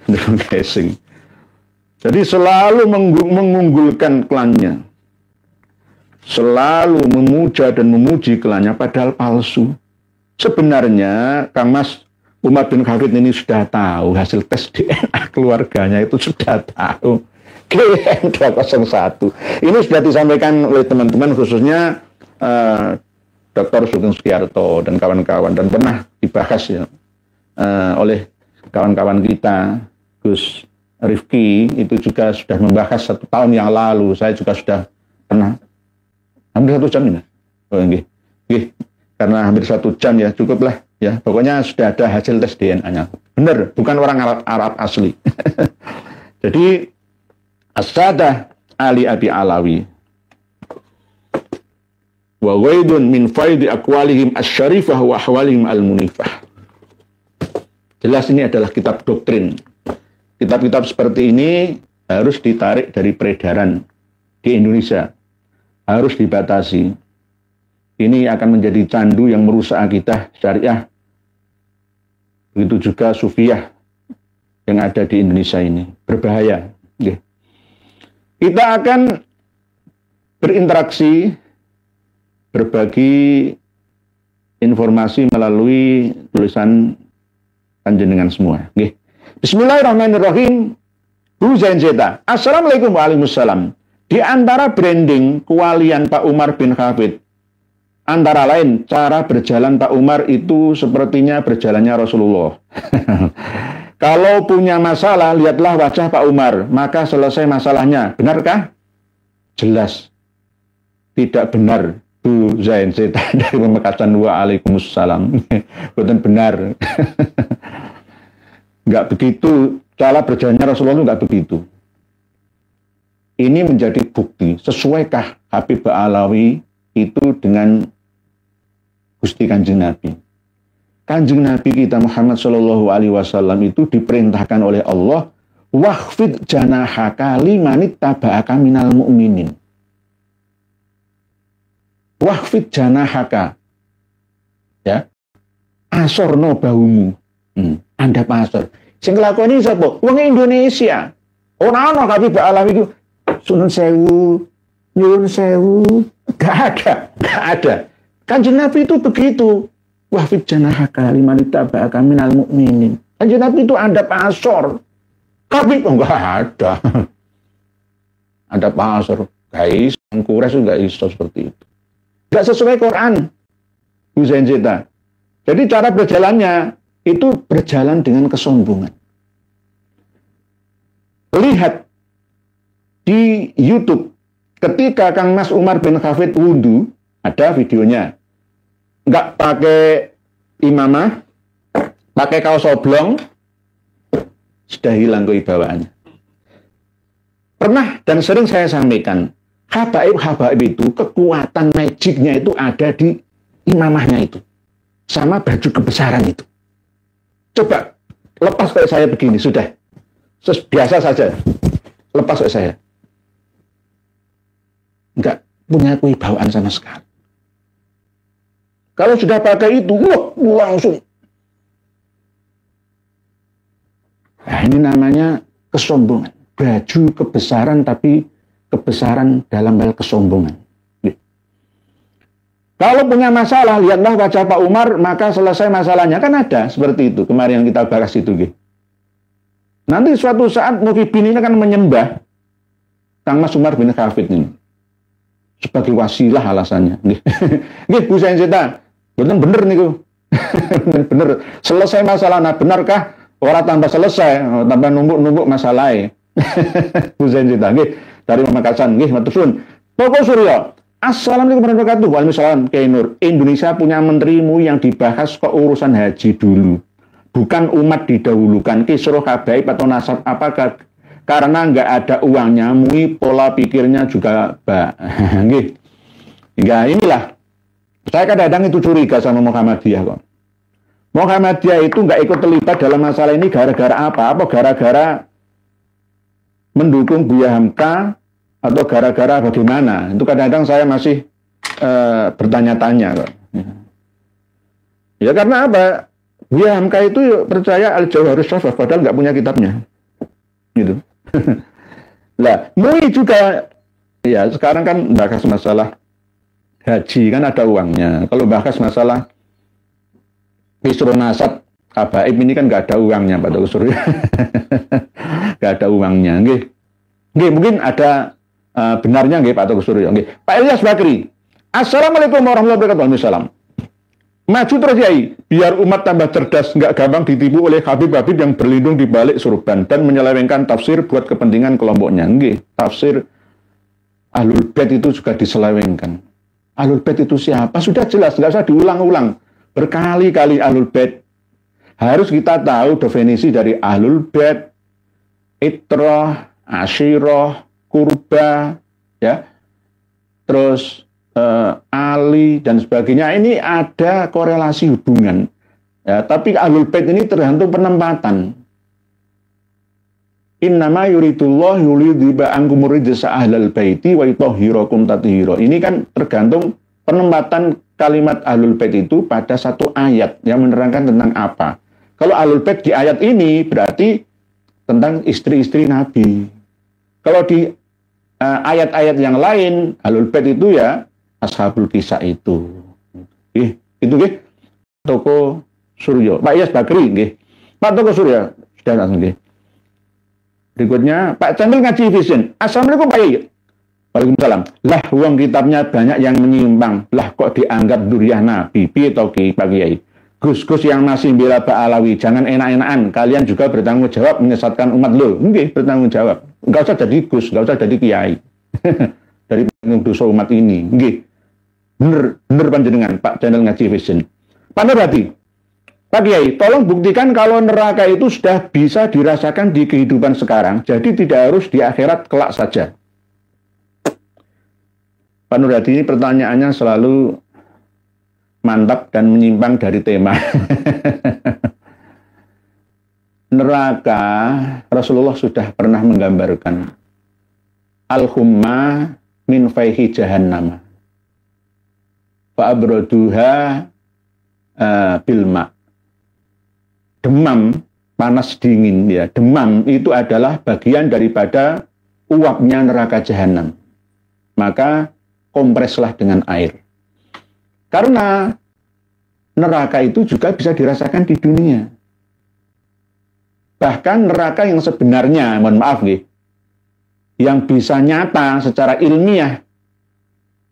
Dengan casing. Jadi selalu mengunggulkan klannya. Selalu memuja dan memuji klannya padahal palsu. Sebenarnya Kang Mas Umar bin Khattab ini sudah tahu hasil tes DNA keluarganya itu sudah tahu. GM 201. Ini sudah disampaikan oleh teman-teman khususnya Dr. Sugeng Sugiarto dan kawan-kawan dan pernah dibahas ya oleh kawan-kawan kita Gus Rifki itu juga sudah membahas 1 tahun yang lalu. Saya juga sudah pernah hampir 1 jam ini. Oh, enggih. Karena hampir 1 jam ya cukuplah ya. Pokoknya sudah ada hasil tes DNA-nya. Benar, bukan orang Arab asli. Jadi As-Sadah Ali Abi Alawi wa ghaidun min faidi aqwalihim asy-syarifah wa ahwalihim al-munifah. Jelas ini adalah kitab doktrin. Kitab-kitab seperti ini harus ditarik dari peredaran di Indonesia. Harus dibatasi. Ini akan menjadi candu yang merusak akidah syariah. Begitu juga sufiyah yang ada di Indonesia ini. Berbahaya. Kita akan berinteraksi, berbagi informasi melalui tulisan panjenengan semua. Bismillahirrahmanirrahim. Bu Zain Zeta. Assalamualaikum waalaikumsalam. Di antara branding kewalian Pak Umar bin Khattab, antara lain cara berjalan Pak Umar itu sepertinya berjalannya Rasulullah. Kalau punya masalah, lihatlah wajah Pak Umar, maka selesai masalahnya. Benarkah? Jelas. Tidak benar. Bu Zain Zeta dari Pemekasan. Waalaikumsalam. Betul benar. Enggak begitu. Cara berjalannya Rasulullah itu enggak begitu. Ini menjadi bukti. Sesuaikah Habib Ba'alawi itu dengan Gusti Kanjeng Nabi? Kanjeng Nabi kita Muhammad Shallallahu Alaihi Wasallam itu diperintahkan oleh Allah, wahfid janahaka limanit taba'aka minal mu'minin. Wahfid janahaka, ya, asorno bahumu, Anda pasor. Sing nglakoni sapa? Wong Indonesia. Ora ana Habib Ba'alawi iku Sunan Sewu, Nyuwun Sewu, gak ada. Kanjeng Nabi itu begitu. Wahfid janahaka liman ittaba'aka minal mu'minin. Kanjeng Nabi itu ada pasor. Tapi enggak ada. Ada pasor. Guys, Kures juga iso seperti itu. Enggak sesuai Quran. Bu Zain Zeta. Jadi cara berjalannya itu berjalan dengan kesombongan. Lihat di YouTube ketika Kang Mas Umar bin Khattab wudu, ada videonya. Enggak pakai imamah, pakai kaos oblong, sudah hilang kewibawaannya. Pernah dan sering saya sampaikan, habaib itu kekuatan magicnya itu ada di imamahnya itu, sama baju kebesaran itu. Coba lepas kayak saya begini, sudah biasa saja, lepas kayak saya, enggak punya kewibawaan sama sekali. Kalau sudah pakai itu, langsung. Nah, ini namanya kesombongan. Baju kebesaran, tapi kebesaran dalam hal kesombongan. Kalau punya masalah, lihatlah wajah Pak Umar, maka selesai masalahnya. Kan ada seperti itu, kemarin yang kita bahas itu. Nanti suatu saat Muhyiddin ini akan menyembah Kang Mas Umar bin Khattab ini. Sebagai wasilah alasannya. Bu Zain Zeta. Bener nih, bener. Selesai masalah, nah benarkah orang tambah selesai, tambah numpuk masalahnya. Bu Zain Zeta, dari Pemekasan, matur. Pokok Surya, assalamualaikum warahmatullahi wabarakatuh. Waalaikumsalam, Kiai Nur. Indonesia punya menterimu yang dibahas kok urusan haji dulu, bukan umat didahulukan. Kisruh habaib atau nasab apakah karena nggak ada uangnya, mui pola pikirnya juga nggih. Hingga inilah saya kadang-kadang itu curiga sama Muhammadiyah kok. Muhammadiyah itu nggak ikut terlibat dalam masalah ini gara-gara apa? Apa gara-gara mendukung Buya Hamka atau gara-gara bagaimana? Itu kadang-kadang saya masih bertanya-tanya kok. Ya karena apa? Buya Hamka itu percaya Al-Jauharus Syafaf padahal nggak punya kitabnya. Gitu. Lah, MUI juga ya sekarang kan bahas masalah haji kan ada uangnya. Kalau bahas masalah Isro Nasab Habaib ini kan nggak ada uangnya Pak Dr. Surya. Nggak ada uangnya. Nggih. Nggih, mungkin ada benarnya nggih Pak Dr. Surya. Nggih. Pak Ilyas Bakri. Assalamualaikum warahmatullahi wabarakatuh. Maju terus Yai, biar umat tambah cerdas, nggak gampang ditipu oleh habib-habib yang berlindung di balik surban dan menyelewengkan tafsir buat kepentingan kelompoknya. Nggih, tafsir Ahlul Bait itu juga diselewengkan. Ahlul Bait itu siapa? Sudah jelas, nggak usah diulang-ulang. Berkali-kali Ahlul Bait. Harus kita tahu definisi dari Ahlul Bait, Itrah, Asyirah, Kurba, ya. Terus Ali dan sebagainya, ini ada korelasi hubungan ya, tapi Ahlul Bait ini tergantung penempatan. Innama yuridullah yulidhiba ankumur rijsa ahlal baiti wa yutahhirakum tathira. Ini kan tergantung penempatan kalimat Ahlul Bait itu pada satu ayat yang menerangkan tentang apa. Kalau Ahlul Bait di ayat ini berarti tentang istri-istri Nabi. Kalau di ayat-ayat yang lain Ahlul Bait itu ya Ashabul Kisah itu. Itu nggih. Toko Suryo. Pak Ilyas Bakri nggih. Pak Toko Surya, sudah langsung nggih. Berikutnya Pak Candil Ngaji Vision. Assalamualaikum Pak Yai. Waalaikumsalam. Lah uang kitabnya banyak yang menyimpang. Lah kok dianggap duriah Nabi? Piye to Ki Pak Kiai? Gus-gus yang masih bela Pak Alawi, jangan enak-enakan. Kalian juga bertanggung jawab menyesatkan umat lo. Nggih, bertanggung jawab. Enggak usah jadi gus, enggak usah jadi kiai. Dari dosa umat ini. Nggih. Bener panjenengan Pak Channel Ngaji Vision. Pak Nurhati, Pak Kiai, tolong buktikan kalau neraka itu sudah bisa dirasakan di kehidupan sekarang, jadi tidak harus di akhirat kelak saja. Pak Nurhati ini pertanyaannya selalu mantap dan menyimpang dari tema. Neraka, Rasulullah sudah pernah menggambarkan al-humma min faihi jahannam. Fa'abroduha bilma. Demam, panas dingin ya. Demam itu adalah bagian daripada uapnya neraka jahanam. Maka kompreslah dengan air. Karena neraka itu juga bisa dirasakan di dunia. Bahkan neraka yang sebenarnya, mohon maaf nih, yang bisa nyata secara ilmiah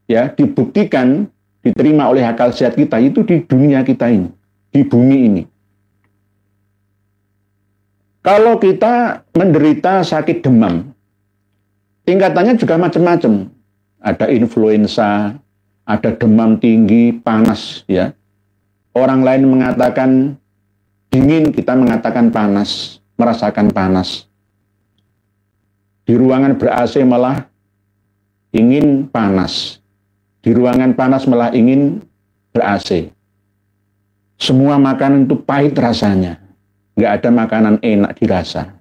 ya dibuktikan, diterima oleh akal sehat kita itu di dunia kita ini, di bumi ini. Kalau kita menderita sakit demam, tingkatannya juga macam-macam. Ada influenza, ada demam tinggi, panas ya. Orang lain mengatakan dingin, kita mengatakan panas, merasakan panas. Di ruangan ber-AC malah ingin panas. Di ruangan panas malah ingin ber-AC. Semua makanan itu pahit rasanya. Nggak ada makanan enak dirasa.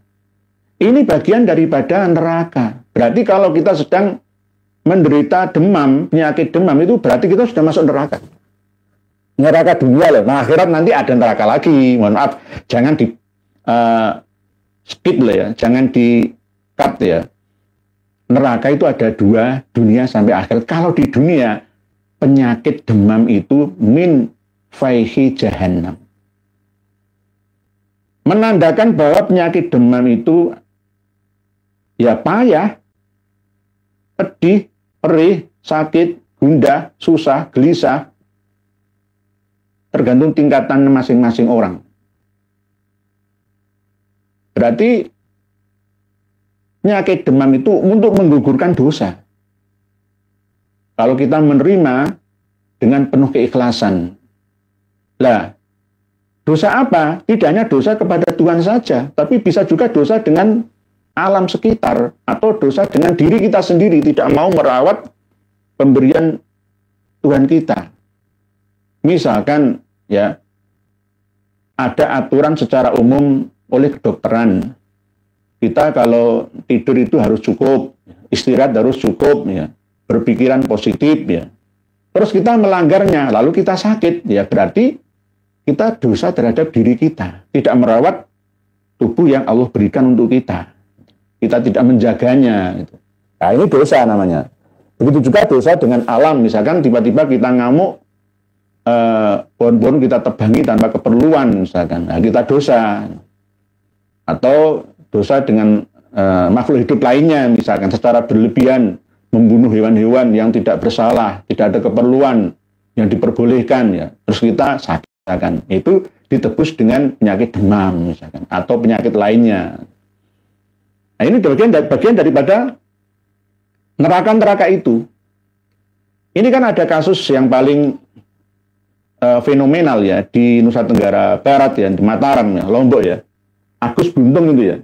Ini bagian daripada neraka. Berarti kalau kita sedang menderita demam, penyakit demam, itu berarti kita sudah masuk neraka. Neraka dunia loh. Nah, akhirat nanti ada neraka lagi. Mohon maaf, jangan di skip lah ya. Jangan di cut ya. Neraka itu ada dua, dunia sampai akhirat. Kalau di dunia, penyakit demam itu min faihi jahannam. Menandakan bahwa penyakit demam itu ya payah, pedih, perih, sakit, gundah, susah, gelisah. Tergantung tingkatan masing-masing orang. Berarti penyakit demam itu untuk menggugurkan dosa. Kalau kita menerima dengan penuh keikhlasan. Lah, dosa apa? Tidak hanya dosa kepada Tuhan saja, tapi bisa juga dosa dengan alam sekitar, atau dosa dengan diri kita sendiri, tidak mau merawat pemberian Tuhan kita. Misalkan ya, ada aturan secara umum oleh kedokteran, kita kalau tidur itu harus cukup, istirahat harus cukup, ya, berpikiran positif, ya. Terus kita melanggarnya, lalu kita sakit, ya berarti kita dosa terhadap diri kita, tidak merawat tubuh yang Allah berikan untuk kita. Kita tidak menjaganya. Gitu. Nah, ini dosa namanya. Begitu juga dosa dengan alam, misalkan tiba-tiba kita ngamuk, pohon-pohon kita tebangi tanpa keperluan, misalkan, nah, kita dosa. Atau dosa dengan makhluk hidup lainnya, misalkan secara berlebihan membunuh hewan-hewan yang tidak bersalah, tidak ada keperluan yang diperbolehkan, ya. Terus kita sakit, misalkan. Itu ditebus dengan penyakit demam, misalkan, atau penyakit lainnya. Nah, ini bagian daripada neraka-neraka itu. Ini kan ada kasus yang paling fenomenal ya di Nusa Tenggara Barat ya, di Mataram ya, Lombok ya. Agus Buntung itu ya.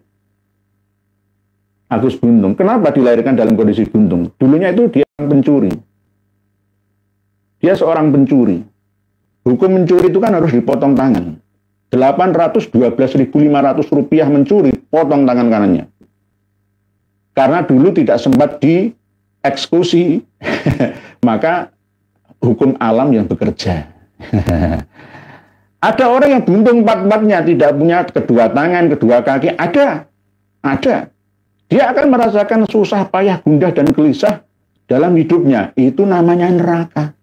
Agus Buntung. Kenapa dilahirkan dalam kondisi buntung? Dulunya itu dia pencuri. Dia seorang pencuri. Hukum mencuri itu kan harus dipotong tangan. 812.500 rupiah mencuri, potong tangan kanannya. Karena dulu tidak sempat dieksekusi, maka hukum alam yang bekerja. Ada orang yang buntung empat-empatnya, tidak punya kedua tangan, kedua kaki, ada. Dia akan merasakan susah, payah, gundah, dan gelisah dalam hidupnya. Itu namanya neraka.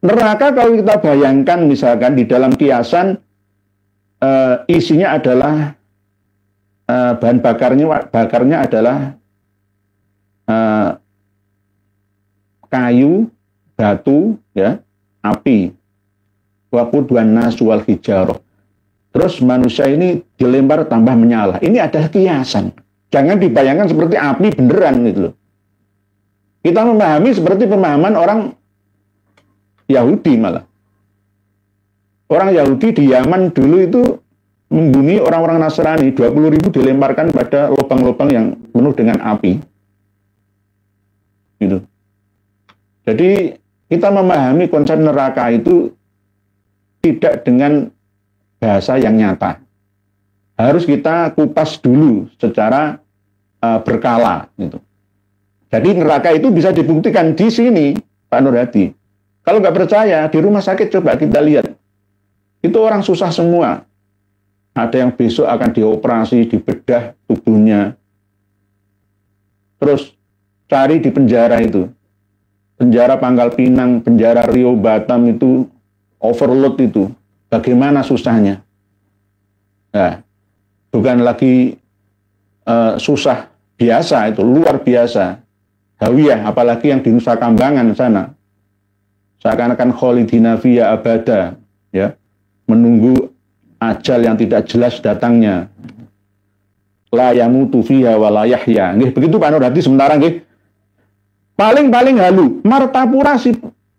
Neraka kalau kita bayangkan misalkan di dalam kiasan isinya adalah bahan bakarnya adalah kayu, batu, ya, api. Waqudwan nas wal hijarah. Terus manusia ini dilempar tambah menyala. Ini adalah kiasan. Jangan dibayangkan seperti api beneran gitu loh. Kita memahami seperti pemahaman orang Yahudi malah. Orang Yahudi di Yaman dulu itu membunuh orang-orang Nasrani, 20.000 dilemparkan pada lubang-lubang yang penuh dengan api. Gitu. Jadi kita memahami konsep neraka itu tidak dengan bahasa yang nyata. Harus kita kupas dulu secara berkala. Gitu. Jadi neraka itu bisa dibuktikan di sini, Pak Nur Hadi. Kalau nggak percaya, di rumah sakit coba kita lihat. Itu orang susah semua. Ada yang besok akan dioperasi, dibedah tubuhnya. Terus cari di penjara itu. Penjara Pangkal Pinang, penjara Rio Batam itu overload itu. Bagaimana susahnya? Nah, bukan lagi susah biasa itu, luar biasa. Hawiyah, apalagi yang di Nusa Kambangan sana. Seakan-akan kholidina fiya abada, ya, menunggu ajal yang tidak jelas datangnya. La yamutu fiha wa la yahya. Nggih, begitu Pak Nur Hadi sementara nggih. Paling halu, Martapura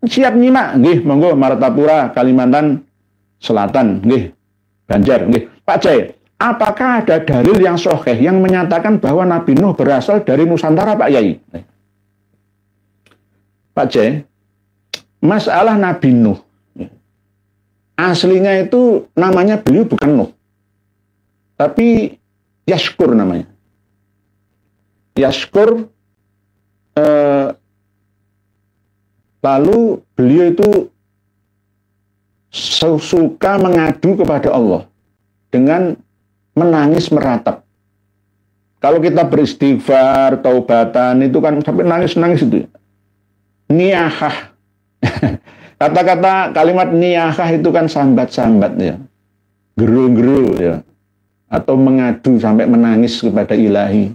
siap nyimak nggih, monggo Martapura Kalimantan Selatan nggih. Banjar nggih. Pak Jai, apakah ada dalil yang sahih yang menyatakan bahwa Nabi Nuh berasal dari Nusantara, Pak Yai? Pak Jai, masalah Nabi Nuh aslinya itu namanya beliau bukan Nuh, tapi Yashkur namanya. Yashkur, lalu beliau itu suka mengadu kepada Allah dengan menangis meratap. Kalau kita beristighfar, taubatan, itu kan sampai nangis-nangis itu. Niyahah. Kata-kata kalimat niyahah itu kan sambat-sambat ya. Geru-geru ya. Atau mengadu sampai menangis kepada ilahi.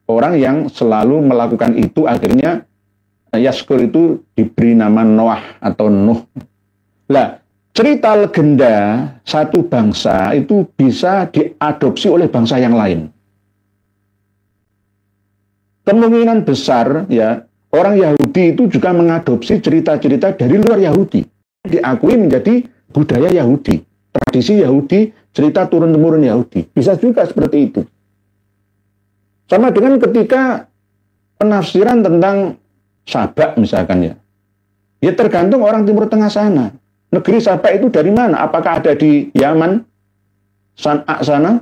Orang yang selalu melakukan itu akhirnya Yashkur itu diberi nama Noah atau Nuh. Lah, cerita legenda satu bangsa itu bisa diadopsi oleh bangsa yang lain. Kemungkinan besar ya, orang Yahudi itu juga mengadopsi cerita-cerita dari luar Yahudi. Diakui menjadi budaya Yahudi, tradisi Yahudi cerita turun-temurun Yahudi. Bisa juga seperti itu. Sama dengan ketika penafsiran tentang Sabak misalkan ya. Ya tergantung orang Timur Tengah sana. Negeri Sabak itu dari mana? Apakah ada di Yaman? San'a sana?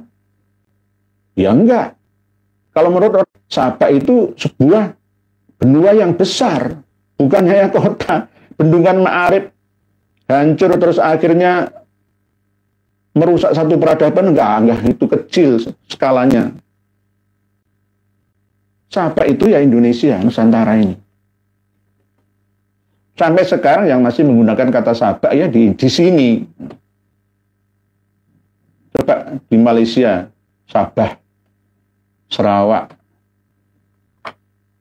Ya enggak. Kalau menurut orang Sabak itu sebuah benua yang besar. Bukan hanya kota. Bendungan Ma'arib hancur terus akhirnya merusak satu peradaban. Enggak. Itu kecil skalanya. Sabak itu ya Indonesia, Nusantara ini. Sampai sekarang yang masih menggunakan kata Sabak ya di sini. Coba di Malaysia, Sabah, Sarawak.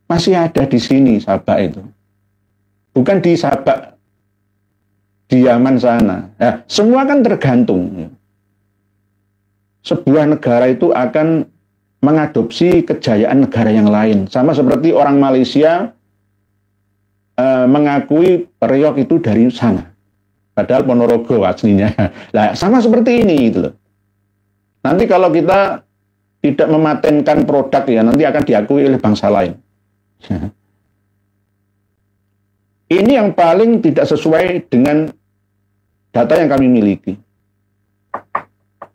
Masih ada di sini Sabak itu. Bukan di Sabak, di Yaman sana. Ya, semua kan tergantung. Sebuah negara itu akan mengadopsi kejayaan negara yang lain. Sama seperti orang Malaysia mengakui Riau itu dari sana. Padahal Ponorogo aslinya. Nah, sama seperti ini gitu loh. Nanti kalau kita tidak mematenkan produk ya, nanti akan diakui oleh bangsa lain. Ini yang paling tidak sesuai dengan data yang kami miliki.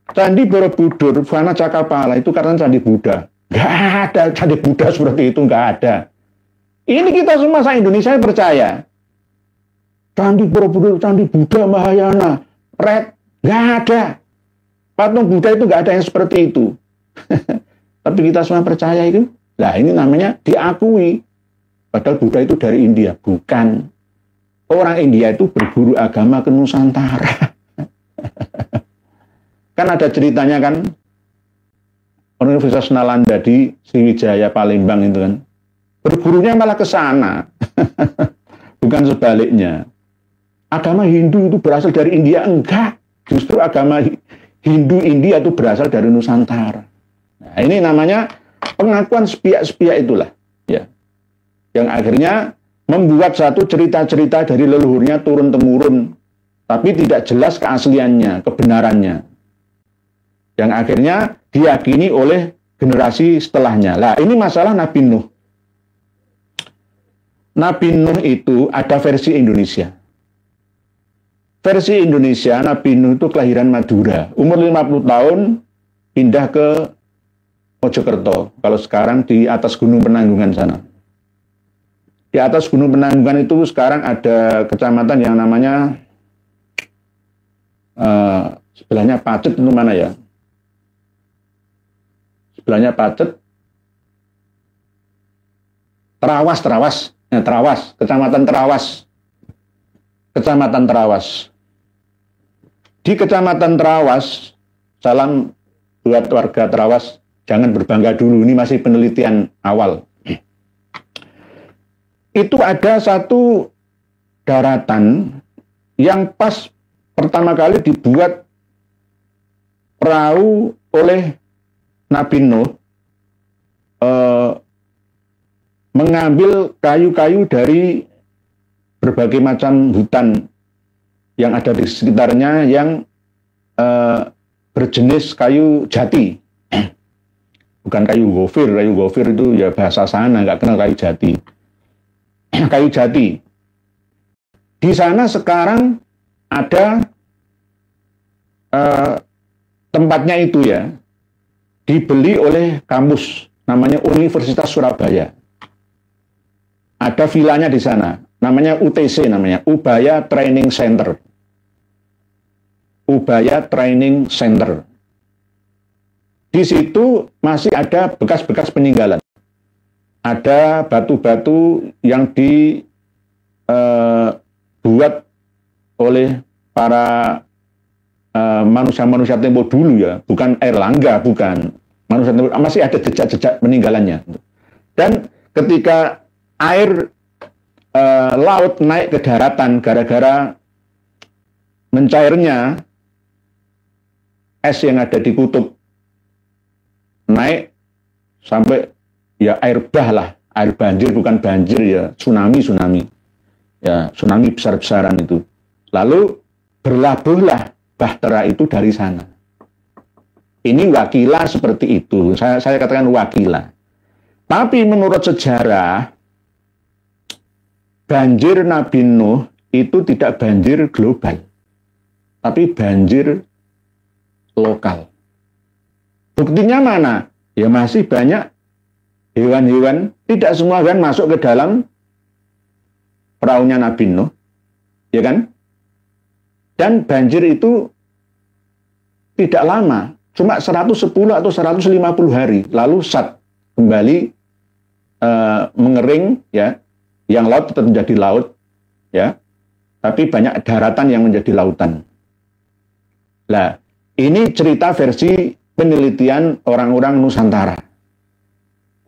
Candi Borobudur, Vana Cakapala itu karena candi Buddha. Nggak ada candi Buddha seperti itu, nggak ada. Ini kita semua Indonesia percaya. Candi Borobudur, candi Buddha Mahayana, Red, nggak ada. Patung Buddha itu nggak ada yang seperti itu. Tapi kita semua percaya itu. Nah ini namanya diakui. Padahal Buddha itu dari India, bukan. Orang India itu berburu agama ke Nusantara. Kan ada ceritanya kan, Universitas Nalanda di Sriwijaya, Palembang itu kan, berburunya malah ke sana, bukan sebaliknya. Agama Hindu itu berasal dari India, enggak. Justru agama Hindu India itu berasal dari Nusantara. Nah, ini namanya pengakuan sepihak-sepihak itulah, ya, yang akhirnya membuat satu cerita-cerita dari leluhurnya turun-temurun, tapi tidak jelas keasliannya, kebenarannya. Yang akhirnya diyakini oleh generasi setelahnya. Nah, ini masalah Nabi Nuh. Nabi Nuh itu ada versi Indonesia. Versi Indonesia, Nabi Nuh itu kelahiran Madura. Umur 50 tahun, pindah ke Mojokerto. Kalau sekarang di atas Gunung Penanggungan sana. Di atas Gunung Penanggungan itu sekarang ada kecamatan yang namanya, sebelahnya Pacet itu mana ya? Sebelahnya Pacet, Terawas, Kecamatan Terawas. Kecamatan Terawas. Di Kecamatan Terawas, salam buat warga Terawas, jangan berbangga dulu, ini masih penelitian awal. Itu ada satu daratan yang pas pertama kali dibuat perahu oleh Nabi Nuh, mengambil kayu-kayu dari berbagai macam hutan yang ada di sekitarnya yang berjenis kayu jati. Bukan kayu gofir. Kayu gofir itu ya bahasa sana, nggak kenal kayu jati. Kayu jati. Di sana sekarang ada tempatnya itu ya, dibeli oleh kampus, namanya Universitas Surabaya. Ada vilanya di sana, namanya UTC, namanya Ubaya Training Center. Ubaya Training Center. Di situ masih ada bekas-bekas peninggalan. Ada batu-batu yang dibuat oleh para manusia-manusia tempo dulu ya, bukan Airlangga, bukan. Manusia tempo, masih ada jejak-jejak peninggalannya. Dan ketika air laut naik ke daratan gara-gara mencairnya es yang ada di kutub naik sampai ya air bah lah, air banjir, bukan banjir ya, tsunami ya, tsunami besar-besaran itu. Lalu berlabuhlah bahtera itu dari sana. Ini wakilah seperti itu. Saya katakan wakilah. Tapi menurut sejarah, banjir Nabi Nuh itu tidak banjir global, tapi banjir lokal. Buktinya mana? Ya masih banyak hewan-hewan, tidak semua hewan masuk ke dalam perahunya Nabi Nuh, ya kan? Dan banjir itu tidak lama, cuma 110 atau 150 hari, lalu kembali mengering, ya. Yang laut tetap menjadi laut, ya. Tapi banyak daratan yang menjadi lautan. Nah, ini cerita versi penelitian orang-orang Nusantara.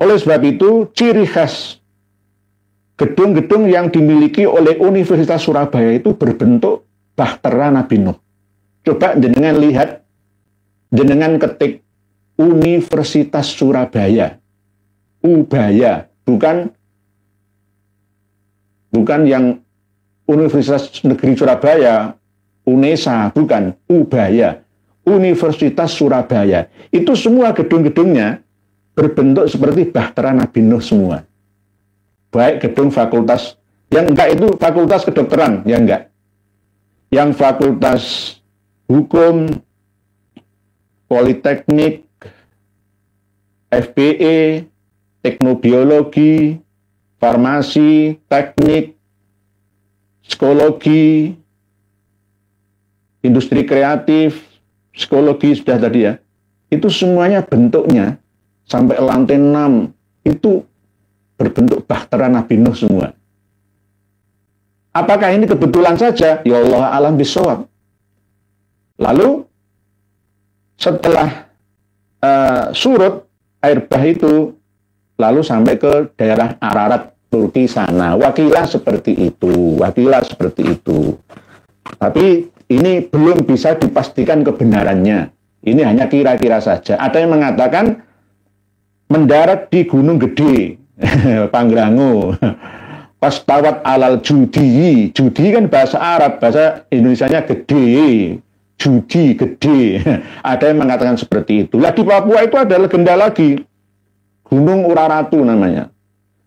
Oleh sebab itu, ciri khas gedung-gedung yang dimiliki oleh Universitas Surabaya itu berbentuk bahtera Nabi Nuh. Coba jenengan lihat, jenengan ketik Universitas Surabaya. Ubaya, bukan yang Universitas Negeri Surabaya, UNESA, bukan, Ubaya, Universitas Surabaya. Itu semua gedung-gedungnya berbentuk seperti bahtera Nabi Nuh semua. Baik gedung fakultas, yang enggak itu fakultas kedokteran, yang enggak. Yang fakultas hukum, politeknik, FPE, teknobiologi, farmasi, teknik, psikologi, industri kreatif, psikologi sudah tadi ya. Itu semuanya bentuknya sampai lantai 6 itu berbentuk bahtera Nabi Nuh semua. Apakah ini kebetulan saja? Ya Allah alam bisawab. Lalu setelah surut air bah itu, lalu sampai ke daerah Ararat, Turki sana. Wakilah seperti itu, wakilah seperti itu. Tapi ini belum bisa dipastikan kebenarannya. Ini hanya kira-kira saja. Ada yang mengatakan mendarat di Gunung Gede, Pangrango. Pastawat alal judi. Judi kan bahasa Arab, bahasa Indonesianya gede. Judi, gede. Ada yang mengatakan seperti itu. Lah di Papua itu ada legenda lagi. Gunung Uraratu namanya.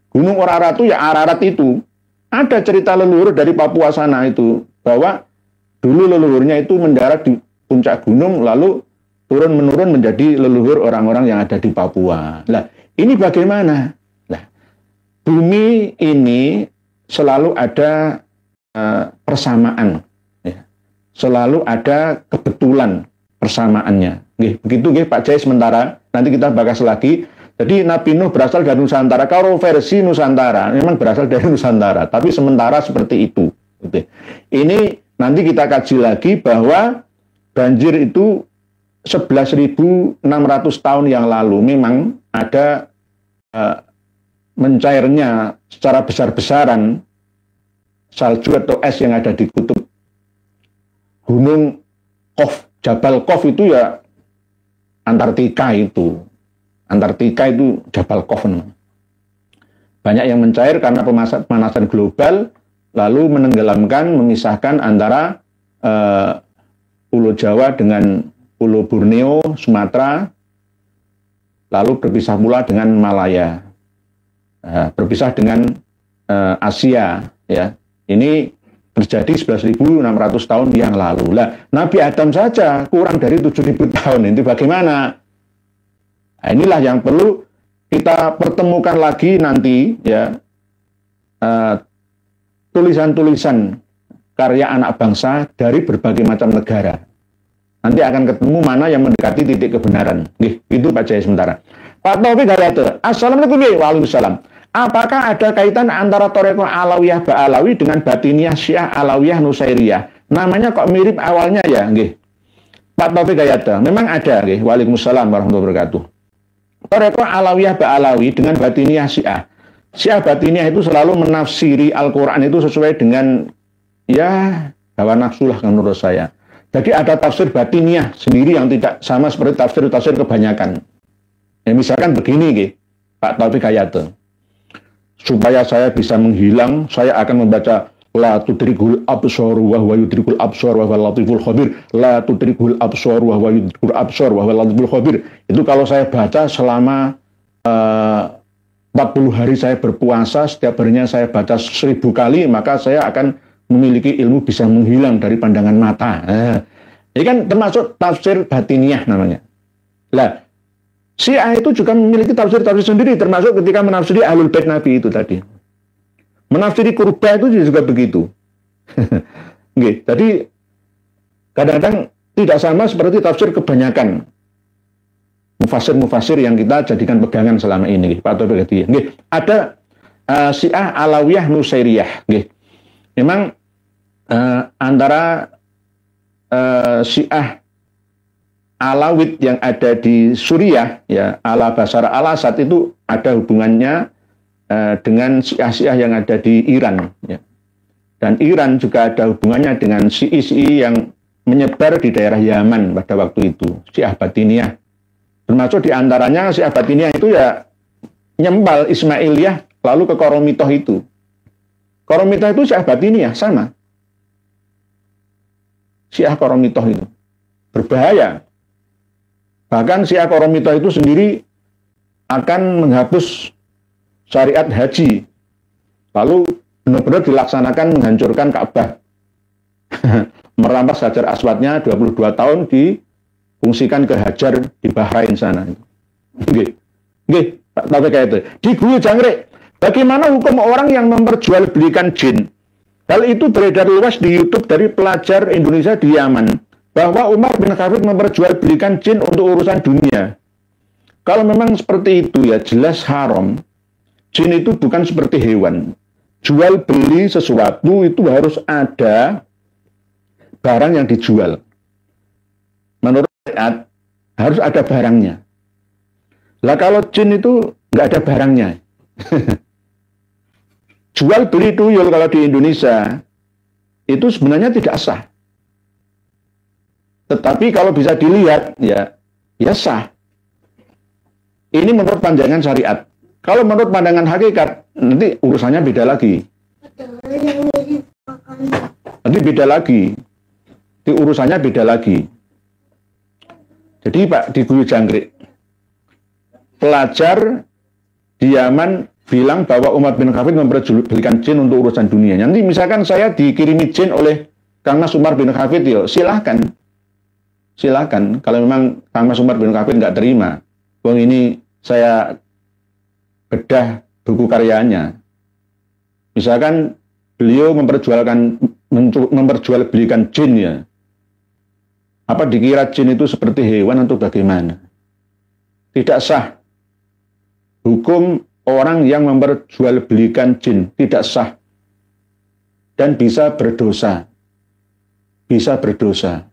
Gunung Uraratu ya Ararat itu. Ada cerita leluhur dari Papua sana itu. Bahwa dulu leluhurnya itu mendarat di puncak gunung, lalu turun-menurun menjadi leluhur orang-orang yang ada di Papua. Nah, ini bagaimana? Nah, bumi ini selalu ada persamaan. Ya. Selalu ada kebetulan persamaannya. Begitu Pak Jai sementara. Nanti kita bahas lagi. Jadi Nabi Nuh berasal dari Nusantara. Kalau versi Nusantara memang berasal dari Nusantara, tapi sementara seperti itu. Ini nanti kita kaji lagi bahwa banjir itu 11.600 tahun yang lalu memang ada mencairnya secara besar-besaran salju atau es yang ada di kutub Gunung Qof, Jabal Qof itu ya Antartika itu. Antartika itu Jabal Qof. Banyak yang mencair karena pemanasan global, lalu menenggelamkan, memisahkan antara Pulau Jawa dengan Pulau Borneo, Sumatera, lalu berpisah pula dengan Malaya, berpisah dengan Asia. Ya, ini terjadi 11.600 tahun yang lalu. Lah, Nabi Adam saja kurang dari 7.000 tahun. Itu bagaimana? Nah, inilah yang perlu kita pertemukan lagi nanti, ya, tulisan-tulisan karya anak bangsa dari berbagai macam negara. Nanti akan ketemu mana yang mendekati titik kebenaran. Itu Pak Jaya sementara. Pak Taufik Haryate, Assalamualaikum. Waalaikumsalam. Apakah ada kaitan antara Thariqah Alawiyah Ba'alawi dengan Batiniyah Syiah Alawiyah Nusairiyah? Namanya kok mirip awalnya ya? Pak Taufik Haryate, memang ada. Waalaikumsalam warahmatullahi wabarakatuh. Thariqah Alawiyah Ba'alawi dengan Batiniyah Syiah. Syiah Batiniyah itu selalu menafsiri Al-Quran itu sesuai dengan ya hawa nafsu lah menurut saya. Jadi ada tafsir Batiniyah sendiri yang tidak sama seperti tafsir kebanyakan. Ya, misalkan begini Pak Taufik Haryate. Supaya saya bisa menghilang, saya akan membaca La tudrikul absor wa huwa yudrikul absor wa huwa latiful khabir. La tudrikul absor wa huwa yudrikul absor wa huwa latiful khabir. Itu kalau saya baca selama 40 hari saya berpuasa, setiap harinya saya baca 1000 kali, maka saya akan memiliki ilmu bisa menghilang dari pandangan mata. Ini kan termasuk tafsir batiniah namanya. Lah, Syiah itu juga memiliki tafsir-tafsir sendiri, termasuk ketika menafsiri Ahlul Bait Nabi itu tadi. Menafsiri kurba itu juga begitu. Jadi kadang-kadang tidak sama seperti tafsir kebanyakan mufasir-mufasir yang kita jadikan pegangan selama ini. Pak Taufik Hadi. Ada Syiah Alawiyah Nusairiyah. Memang antara Syiah Alawid yang ada di Suriah, ya, ala Bashar al-Assad itu ada hubungannya dengan Syiah-Syiah yang ada di Iran, ya. Dan Iran juga ada hubungannya dengan Syi'i yang menyebar di daerah Yaman pada waktu itu, Syiah Batiniyah. Termasuk di antaranya Syiah Batiniyah itu ya nyembal Ismailiyah lalu ke Koromitoh itu. Koromitoh itu Syiah Batiniyah sama. Syiah Koromitoh itu berbahaya. Bahkan Syiah Koromitoh itu sendiri akan menghapus syariat haji, lalu benar-benar dilaksanakan menghancurkan Ka'bah. Merampas Hajar Aswadnya 22 tahun difungsikan ke Hajar di Bahrain sana. Pak Taufik itu. Di Guru Jangkrik, bagaimana hukum orang yang memperjualbelikan jin? Hal itu beredar luas di YouTube dari pelajar Indonesia di Yaman, bahwa Umar bin Khattab memperjualbelikan jin untuk urusan dunia. Kalau memang seperti itu ya jelas haram. Jin itu bukan seperti hewan. Jual beli sesuatu itu harus ada barang yang dijual. Menurut syariat harus ada barangnya. Lah kalau jin itu nggak ada barangnya. Jual beli tuyul kalau di Indonesia itu sebenarnya tidak sah. Tetapi kalau bisa dilihat ya sah. Ini menurut pandangan syariat. Kalau menurut pandangan hakikat, nanti urusannya beda lagi. Nanti beda lagi. Di urusannya beda lagi. Jadi Pak, di Guru Jangkrik, pelajar di Yaman bilang bahwa Umar bin Khattab memperjualbelikan jin untuk urusan dunia. Nanti misalkan saya dikirimi jin oleh Kang Mas Umar bin Khattab, yo silahkan. Silahkan. Kalau memang Kang Mas Umar bin Khattab nggak terima, wong ini saya bedah buku karyanya. Misalkan beliau memperjualbelikan jin ya. Apa dikira jin itu seperti hewan atau bagaimana? Tidak sah. Hukum orang yang memperjualbelikan jin tidak sah. Dan bisa berdosa. Bisa berdosa.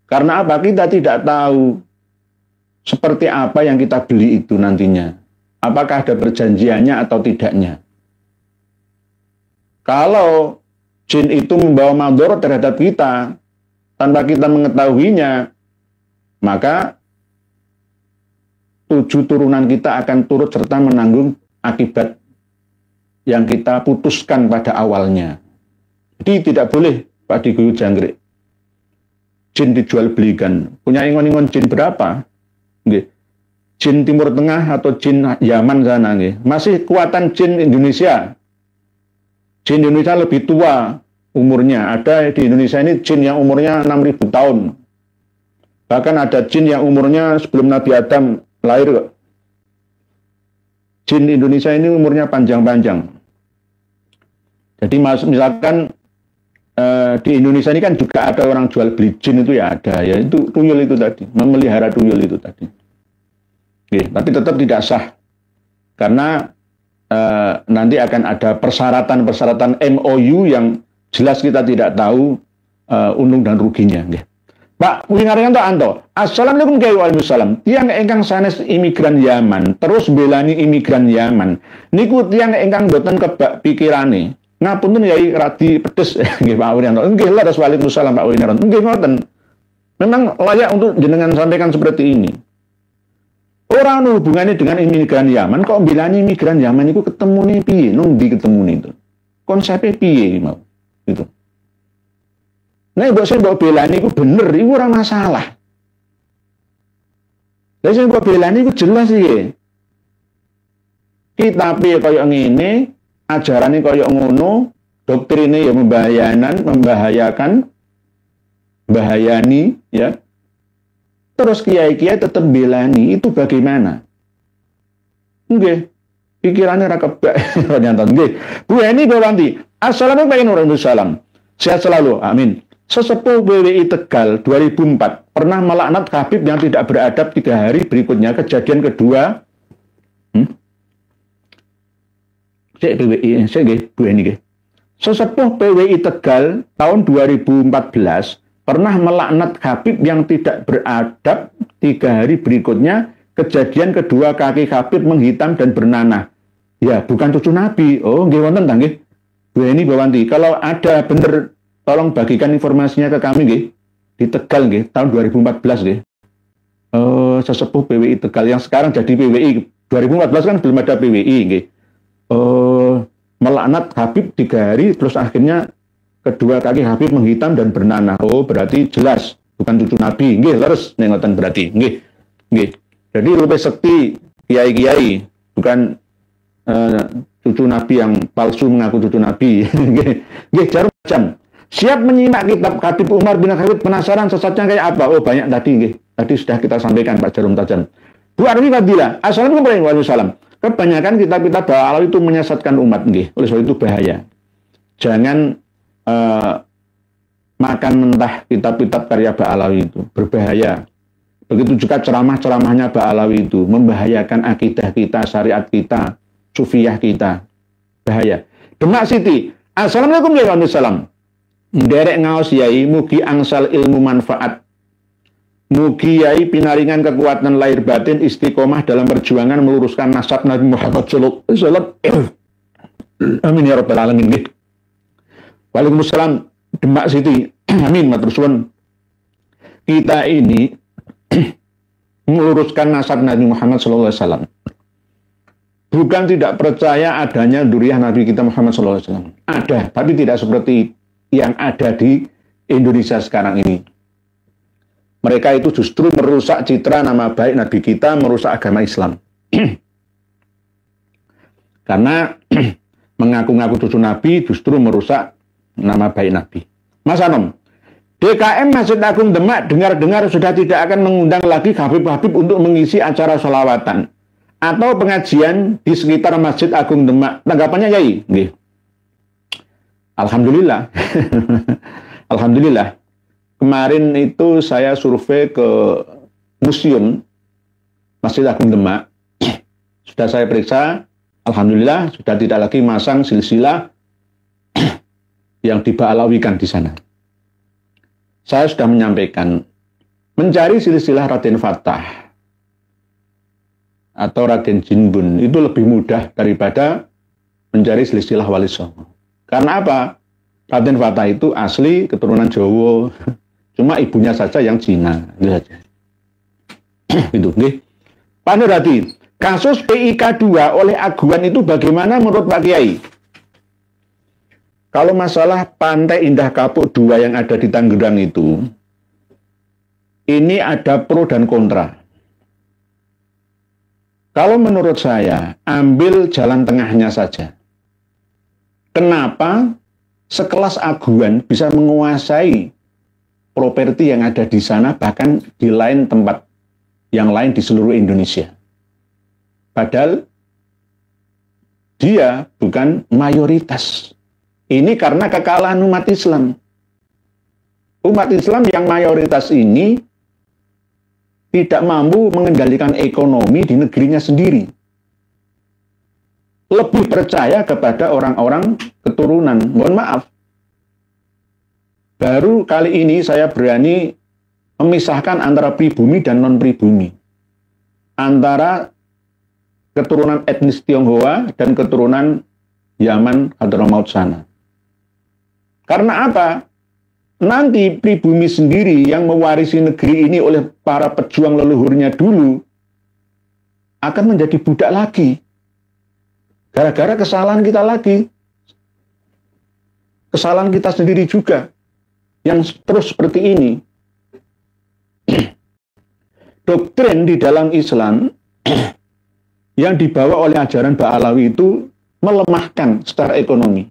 Karena apa? Kita tidak tahu seperti apa yang kita beli itu nantinya. Apakah ada perjanjiannya atau tidaknya? Kalau jin itu membawa madharat terhadap kita tanpa kita mengetahuinya, maka 7 turunan kita akan turut serta menanggung akibat yang kita putuskan pada awalnya. Jadi tidak boleh Pak di Guru Jangkrik jin dijual belikan. Punya ingon-ingon jin berapa? Jin Timur Tengah atau jin Yaman sana, masih kuatan jin Indonesia. Jin Indonesia lebih tua umurnya. Ada di Indonesia ini jin yang umurnya 6.000 tahun. Bahkan ada jin yang umurnya sebelum Nabi Adam lahir. Jin Indonesia ini umurnya panjang-panjang. Jadi misalkan di Indonesia ini kan juga ada orang jual beli jin itu ya ada. Ya itu tuyul itu tadi. Memelihara tuyul itu tadi. Tapi tetap tidak sah karena nanti akan ada persyaratan-persyaratan MOU yang jelas kita tidak tahu untung dan ruginya. Pak Wingaryanto Anto, Assalamualaikum Waalaikumsalam. Tiang ingkang sanes imigran Yaman, terus belani imigran Yaman. Niku tiang ingkang boten kebak pikirane. Ngapunten yai radi pedes nggih Pak Wingaryanto. Nggih leres Waalaikumsalam Pak Wingaryanto. Nggih ngoten. Memang layak untuk jenengan sampaikan seperti ini. Orang hubungannya dengan imigran Yaman, kok bilani imigran Yaman itu ketemu nih piye, nung di ketemu itu. Konsepnya piye mau. Gitu. Nah, mbok sing mbok belani iku bener, iku ora masalah. Lah sing mbok belani iku jelas iki. Kitabe kaya ngene, ajarane kaya ngono, doktrine ya membahayakan, bahayani ya. Terus kiai-kiai tetap belani, itu bagaimana? Nggih. Pikirannya ra kebak ternyata. Nggih. Bu Eni Bawanti, Assalamualaikum warahmatullahi wabarakatuh. Sehat selalu. Amin. Sesepuh WWI Tegal 2004 pernah melaknat Habib yang tidak beradab 3 hari berikutnya. Kejadian kedua. Bu Eni nggih. Sesepuh PWI Tegal tahun 2014 pernah melaknat Habib yang tidak beradab 3 hari berikutnya. Kejadian kedua kaki Habib menghitam dan bernanah. Ya, bukan cucu Nabi. Oh, nggih wonten ta nggih. Bu Eni Bawanti, kalau ada bener tolong bagikan informasinya ke kami nggih. Di Tegal nggih, tahun 2014 nggih. Sesepuh PWI Tegal yang sekarang jadi PWI. 2014 kan belum ada PWI nggih. Melaknat Habib 3 hari terus akhirnya kedua kaki Habib menghitam dan bernanah. Oh, berarti jelas bukan cucu Nabi. Nggih, leres nek ngoten berarti. Nggih. Nggih. Jadi luwih sekti kiai-kiai, bukan cucu Nabi yang palsu mengaku cucu Nabi. Nggih, Jarum Tajam. Siap menyimak kitab Habib Umar bin Khattab, penasaran sesatnya kayak apa? Oh, banyak tadi nggih. Tadi sudah kita sampaikan Pak Jarum Tajam. Bu Arfi Fadila, Assalamualaikum warahmatullahi wabarakatuh. Kebanyakan kitab-kitab Ba'alawi itu menyesatkan umat nggih. Oleh sebab itu bahaya. Jangan makan mentah kitab-kitab karya Ba'alawi itu, berbahaya. Begitu juga ceramah-ceramahnya Ba'alawi itu membahayakan akidah kita, syariat kita, sufiyah kita. Bahaya. Demak Siti, Assalamualaikum warahmatullahi wabarakatuh. Derek ngaos yai, mugi angsal ilmu manfaat. Mugi yai pinaringan kekuatan lahir batin istiqomah dalam perjuangan meluruskan nasab Nabi Muhammad sallallahu alaihi wasallam. Amin ya rabbal alamin. Waalaikumsalam. Demak Siti. Amin matur suwun. Kita ini meluruskan nasab Nabi Muhammad sallallahu alaihi wasallam. Bukan tidak percaya adanya dzurriyyah Nabi kita Muhammad sallallahu alaihi wasallam. Ada, tapi tidak seperti yang ada di Indonesia sekarang ini. Mereka itu justru merusak citra nama baik Nabi kita, merusak agama Islam. Karena mengaku-ngaku cucu Nabi justru merusak nama baik Nabi. Mas Anom, DKM Masjid Agung Demak dengar-dengar sudah tidak akan mengundang lagi Habib-Habib untuk mengisi acara sholawatan atau pengajian di sekitar Masjid Agung Demak. Tanggapannya Yai? Nggih. Alhamdulillah. Alhamdulillah. Kemarin itu saya survei ke museum Masjid Agung Demak. Sudah saya periksa, alhamdulillah sudah tidak lagi masang silsilah yang diba'alawikan di sana. Saya sudah menyampaikan, mencari silsilah Raden Fatah atau Raden Jinbun itu lebih mudah daripada mencari silsilah Wali Songo. Karena apa? Raden Fatah itu asli keturunan Jawa, cuma ibunya saja yang Cina. Itu saja. Itu, nggih. Pak Nurhadi, kasus PIK 2 oleh Aguan itu bagaimana menurut Pak Kiai? Kalau masalah Pantai Indah Kapuk 2 yang ada di Tangerang itu, ini ada pro dan kontra. Kalau menurut saya, ambil jalan tengahnya saja. Kenapa sekelas Aguan bisa menguasai properti yang ada di sana, bahkan di lain tempat yang lain di seluruh Indonesia? Padahal dia bukan mayoritas. Ini karena kekalahan umat Islam. Umat Islam yang mayoritas ini tidak mampu mengendalikan ekonomi di negerinya sendiri. Lebih percaya kepada orang-orang keturunan. Mohon maaf. Baru kali ini saya berani memisahkan antara pribumi dan non-pribumi. Antara keturunan etnis Tionghoa dan keturunan Yaman Hadramaut sana. Karena apa? Nanti pribumi sendiri yang mewarisi negeri ini oleh para pejuang leluhurnya dulu akan menjadi budak lagi. Gara-gara kesalahan kita lagi. kesalahan kita sendiri juga yang terus seperti ini. Doktrin di dalam Islam yang dibawa oleh ajaran Ba'alawi itu melemahkan secara ekonomi.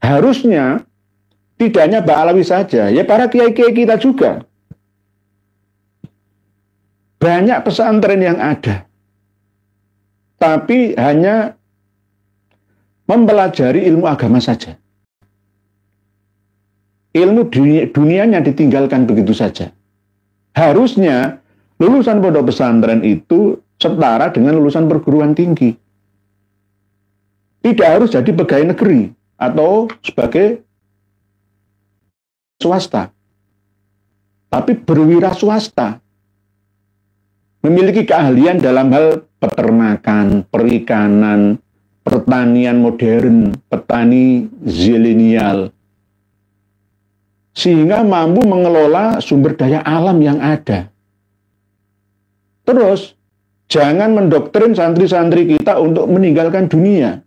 Harusnya tidak hanya Ba'alawi saja, ya para kiai-kiai kita juga. Banyak pesantren yang ada, tapi hanya mempelajari ilmu agama saja. Ilmu dunianya ditinggalkan begitu saja. Harusnya lulusan pondok pesantren itu setara dengan lulusan perguruan tinggi. Tidak harus jadi pegawai negeri atau sebagai swasta, tapi berwira swasta. Memiliki keahlian dalam hal peternakan, perikanan, pertanian modern, petani zilenial, sehingga mampu mengelola sumber daya alam yang ada. Terus, jangan mendoktrin santri-santri kita untuk meninggalkan dunia.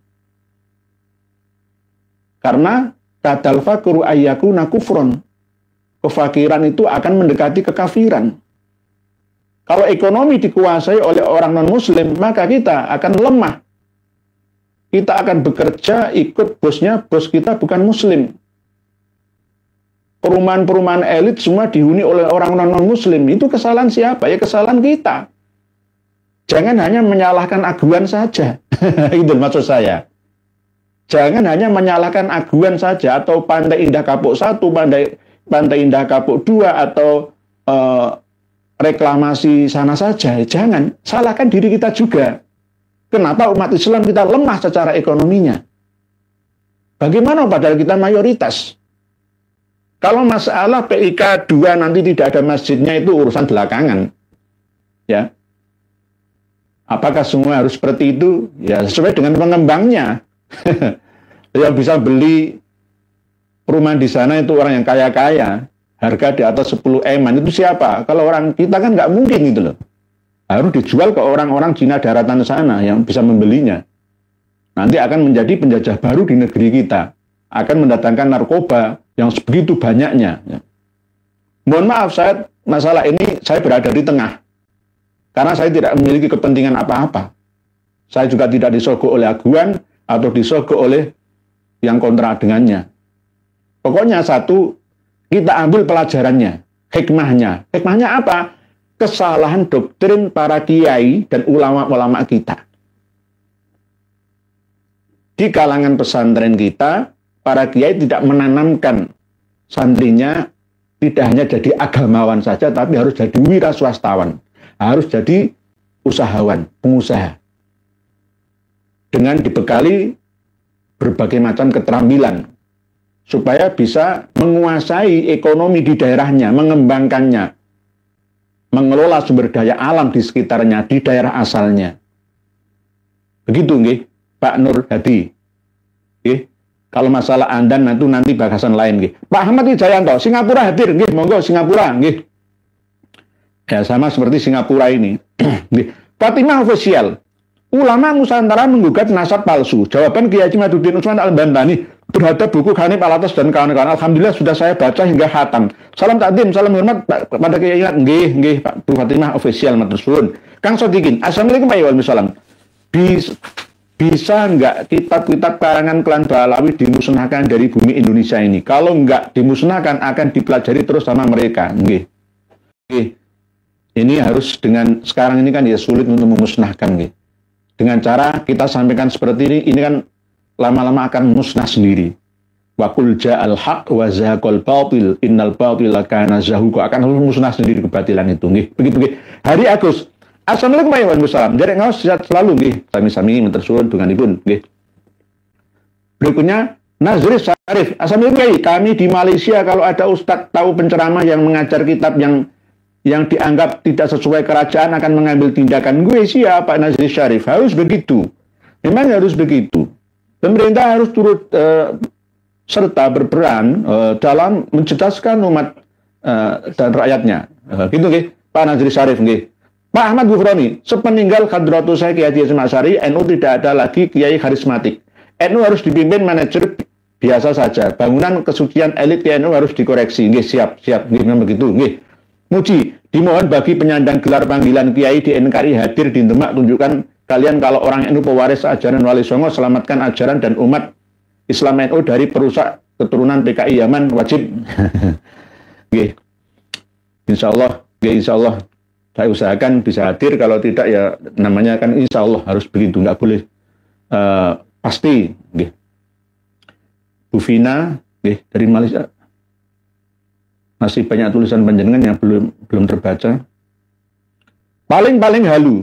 Karena kadal fakru ayyakuna kufron. Kefakiran itu akan mendekati kekafiran. Kalau ekonomi dikuasai oleh orang non-muslim, maka kita akan lemah. Kita akan bekerja ikut bosnya, bos kita bukan muslim. Perumahan-perumahan elit semua dihuni oleh orang non-muslim. Itu kesalahan siapa? Ya kesalahan kita. Jangan hanya menyalahkan aguan saja. Itu maksud saya. Jangan hanya menyalahkan aguan saja, atau Pantai Indah Kapuk 1, Pantai Indah Kapuk 2, atau reklamasi sana saja. Jangan, salahkan diri kita juga. Kenapa umat Islam kita lemah secara ekonominya? Bagaimana padahal kita mayoritas? Kalau masalah PIK 2 nanti tidak ada masjidnya, itu urusan belakangan. Ya. Apakah semua harus seperti itu? Ya, sesuai dengan pengembangnya. Yang bisa beli perumahan di sana itu orang yang kaya-kaya. Harga di atas 10 eman itu siapa? Kalau orang kita kan nggak mungkin gitu loh. Harus dijual ke orang-orang Cina daratan sana yang bisa membelinya. Nanti akan menjadi penjajah baru di negeri kita. Akan mendatangkan narkoba yang sebegitu banyaknya. Ya. Mohon maaf, masalah ini saya berada di tengah. Karena saya tidak memiliki kepentingan apa-apa. Saya juga tidak disogok oleh aguan atau disogok oleh yang kontra dengannya. Pokoknya satu, kita ambil pelajarannya, hikmahnya. Hikmahnya apa? Kesalahan doktrin para kiai dan ulama-ulama kita. Di kalangan pesantren kita, para kiai tidak menanamkan santrinya tidak hanya jadi agamawan saja, tapi harus jadi wira swastawan. Harus jadi usahawan, pengusaha. Dengan dibekali berbagai macam keterampilan, supaya bisa menguasai ekonomi di daerahnya, mengembangkannya, mengelola sumber daya alam di sekitarnya, di daerah asalnya. Begitu nggih, Pak Nur Hadi. Nggih. Kalau masalah Andan nanti bahasan lain nggih. Pak Ahmad Wijayanto, Singapura hadir nggih, monggo Singapura nggih. Ya sama seperti Singapura ini. Fatimah official. Ulama Nusantara menggugat nasab palsu. Jawaban Kiai Haji Maduddin Usman Al-Bantani terhadap buku Ghanib Alatas dan kawan-kawan. Alhamdulillah sudah saya baca hingga khatam. Salam takdim, salam hormat pada Kiai Ingat. Nggih, Pak Bu Fatimah official matur suwun. Kang Sodikin, Assalamualaikum warahmatullahi wabarakatuh. Bisa nggak kitab-kitab karangan klan Ba'alawi dimusnahkan dari bumi Indonesia ini? Kalau nggak dimusnahkan akan dipelajari terus sama mereka. Nggih. Ini harus dengan sekarang ini kan ya sulit untuk memusnahkan nggih. Dengan cara kita sampaikan seperti ini kan lama-lama akan musnah sendiri. Wa qul ja'al haq wa zahaqal batil innal batila kana zahuqa, akan musnah sendiri kebatilan itu nggih. Begitu nggih. Hari Agus. Assalamualaikum warahmatullahi wabarakatuh. Derek ngaos sehat selalu nggih. Sami-sami matur suwun dunganipun nggih. Berikutnya Nazri Syarif. Assalamualaikum, kami di Malaysia kalau ada ustadz tahu penceramah yang mengajar kitab yang dianggap tidak sesuai kerajaan akan mengambil tindakan. Gue siapa Pak Nazri Syarif? Harus begitu. Memang harus begitu. Pemerintah harus turut serta berperan dalam mencerdaskan umat dan rakyatnya. Gitu nggih, Pak Nazri Syarif nggih. Pak Ahmad Gufroni, sepeninggal Hadratus Syekh Kiai Haji Hasyim Asy'ari, NU tidak ada lagi kiai karismatik. NU harus dipimpin manajer biasa saja. Bangunan kesucian elit TNI harus dikoreksi. Nggih, siap, nggih memang begitu. Nggih. Muji, dimohon bagi penyandang gelar panggilan Kiai di NKRI hadir di Demak, tunjukkan kalian kalau orang NU pewaris ajaran Wali Songo, selamatkan ajaran dan umat Islam NU dari perusak keturunan PKI Yaman, wajib. Nggih. Insyaallah, nggih insyaallah saya usahakan bisa hadir, kalau tidak ya namanya kan insyaallah harus begitu, nggak boleh pasti. Nggih. Bu Vina, dari Malaysia, masih banyak tulisan panjenengan yang belum terbaca. Paling halu,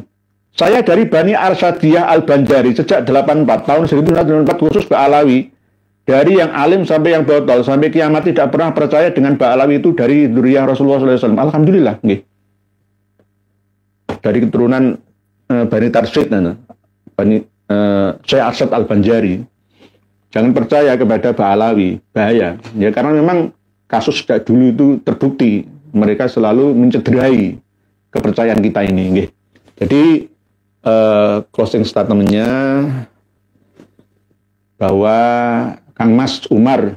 saya dari Bani Arsadiyah Al-Banjari sejak 84 tahun 1984 khusus Mbak Alawi, dari yang alim sampai yang botol, sampai kiamat tidak pernah percaya dengan Mbak Alawi itu dari dzurriyyah Rasulullah SAW. Alhamdulillah, nggih. Dari keturunan Bani Tarsid, Bani Syekh Arsad Al-Banjari. Jangan percaya kepada Mbak Alawi, bahaya. Ya karena memang kasus sejak dulu itu terbukti mereka selalu mencederai kepercayaan kita ini. Nggih. Jadi closing statementnya bahwa Kang Mas Umar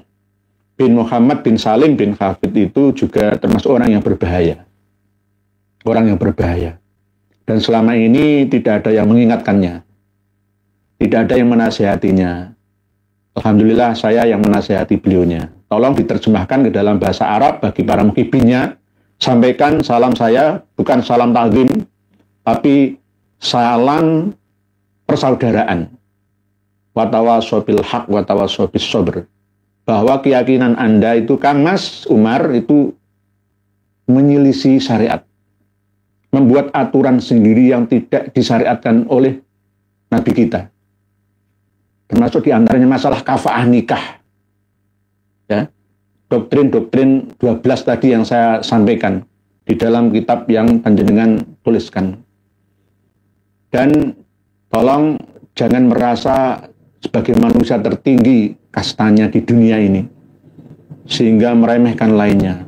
bin Muhammad bin Salim bin Hafid itu juga termasuk orang yang berbahaya. Orang yang berbahaya. Dan selama ini tidak ada yang mengingatkannya. Tidak ada yang menasihatinya. Alhamdulillah saya yang menasihati beliaunya. Tolong diterjemahkan ke dalam bahasa Arab bagi para muhibinnya. Sampaikan salam saya, bukan salam ta'zim, tapi salam persaudaraan. Watawasobil haq, watawasobil sobr. Bahwa keyakinan Anda itu, Kang Mas Umar, itu menyelisih syariat. Membuat aturan sendiri yang tidak disyariatkan oleh Nabi kita. Termasuk diantaranya masalah kafaah nikah. Ya, doktrin 12 tadi yang saya sampaikan di dalam kitab yang panjenengan tuliskan. Dan tolong jangan merasa sebagai manusia tertinggi kastanya di dunia ini sehingga meremehkan lainnya.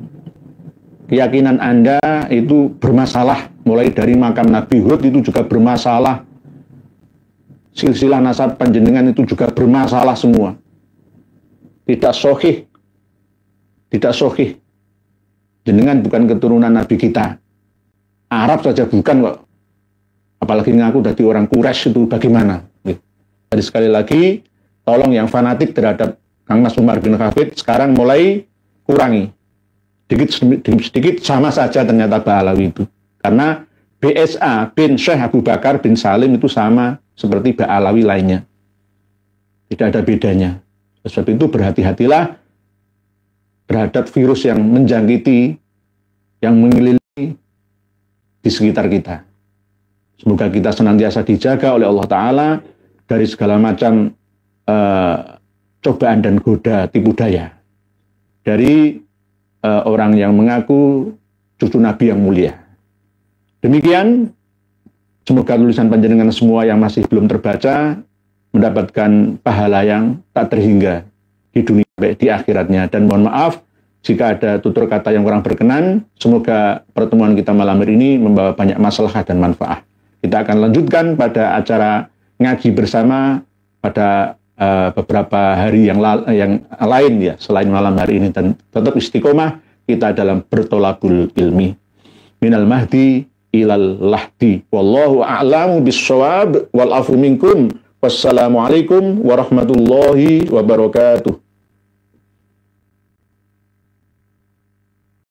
Keyakinan Anda itu bermasalah, mulai dari makam Nabi Hud itu juga bermasalah. Silsilah nasab panjenengan itu juga bermasalah semua. Tidak sahih. Tidak sahih. Jenengan bukan keturunan Nabi kita. Arab saja bukan kok. Apalagi ngaku dari orang Quraisy itu bagaimana? Jadi sekali lagi, tolong yang fanatik terhadap Kang Mas Umar bin Hafid sekarang mulai kurangi. Sedikit sama saja ternyata Mbak Alawi itu. Karena BSA bin Syekh Abu Bakar bin Salim itu sama seperti Mbak Alawi lainnya. Tidak ada bedanya. Sebab itu berhati-hatilah terhadap virus yang menjangkiti, yang mengelilingi di sekitar kita. Semoga kita senantiasa dijaga oleh Allah Ta'ala dari segala macam cobaan dan goda tipu daya. Dari orang yang mengaku cucu Nabi yang mulia. Demikian. Semoga tulisan panjenengan semua yang masih belum terbaca mendapatkan pahala yang tak terhingga di dunia baik di akhiratnya. Dan mohon maaf jika ada tutur kata yang kurang berkenan. Semoga pertemuan kita malam hari ini membawa banyak masalah dan manfaat. Kita akan lanjutkan pada acara ngaji bersama pada beberapa hari yang lain ya selain malam hari ini, dan tetap istiqomah kita dalam bertolabul ilmi minal mahdi ilal lahdi. Wallahu a'lamu bis-shawab wal afu minkum. Wassalamualaikum warahmatullahi wabarakatuh.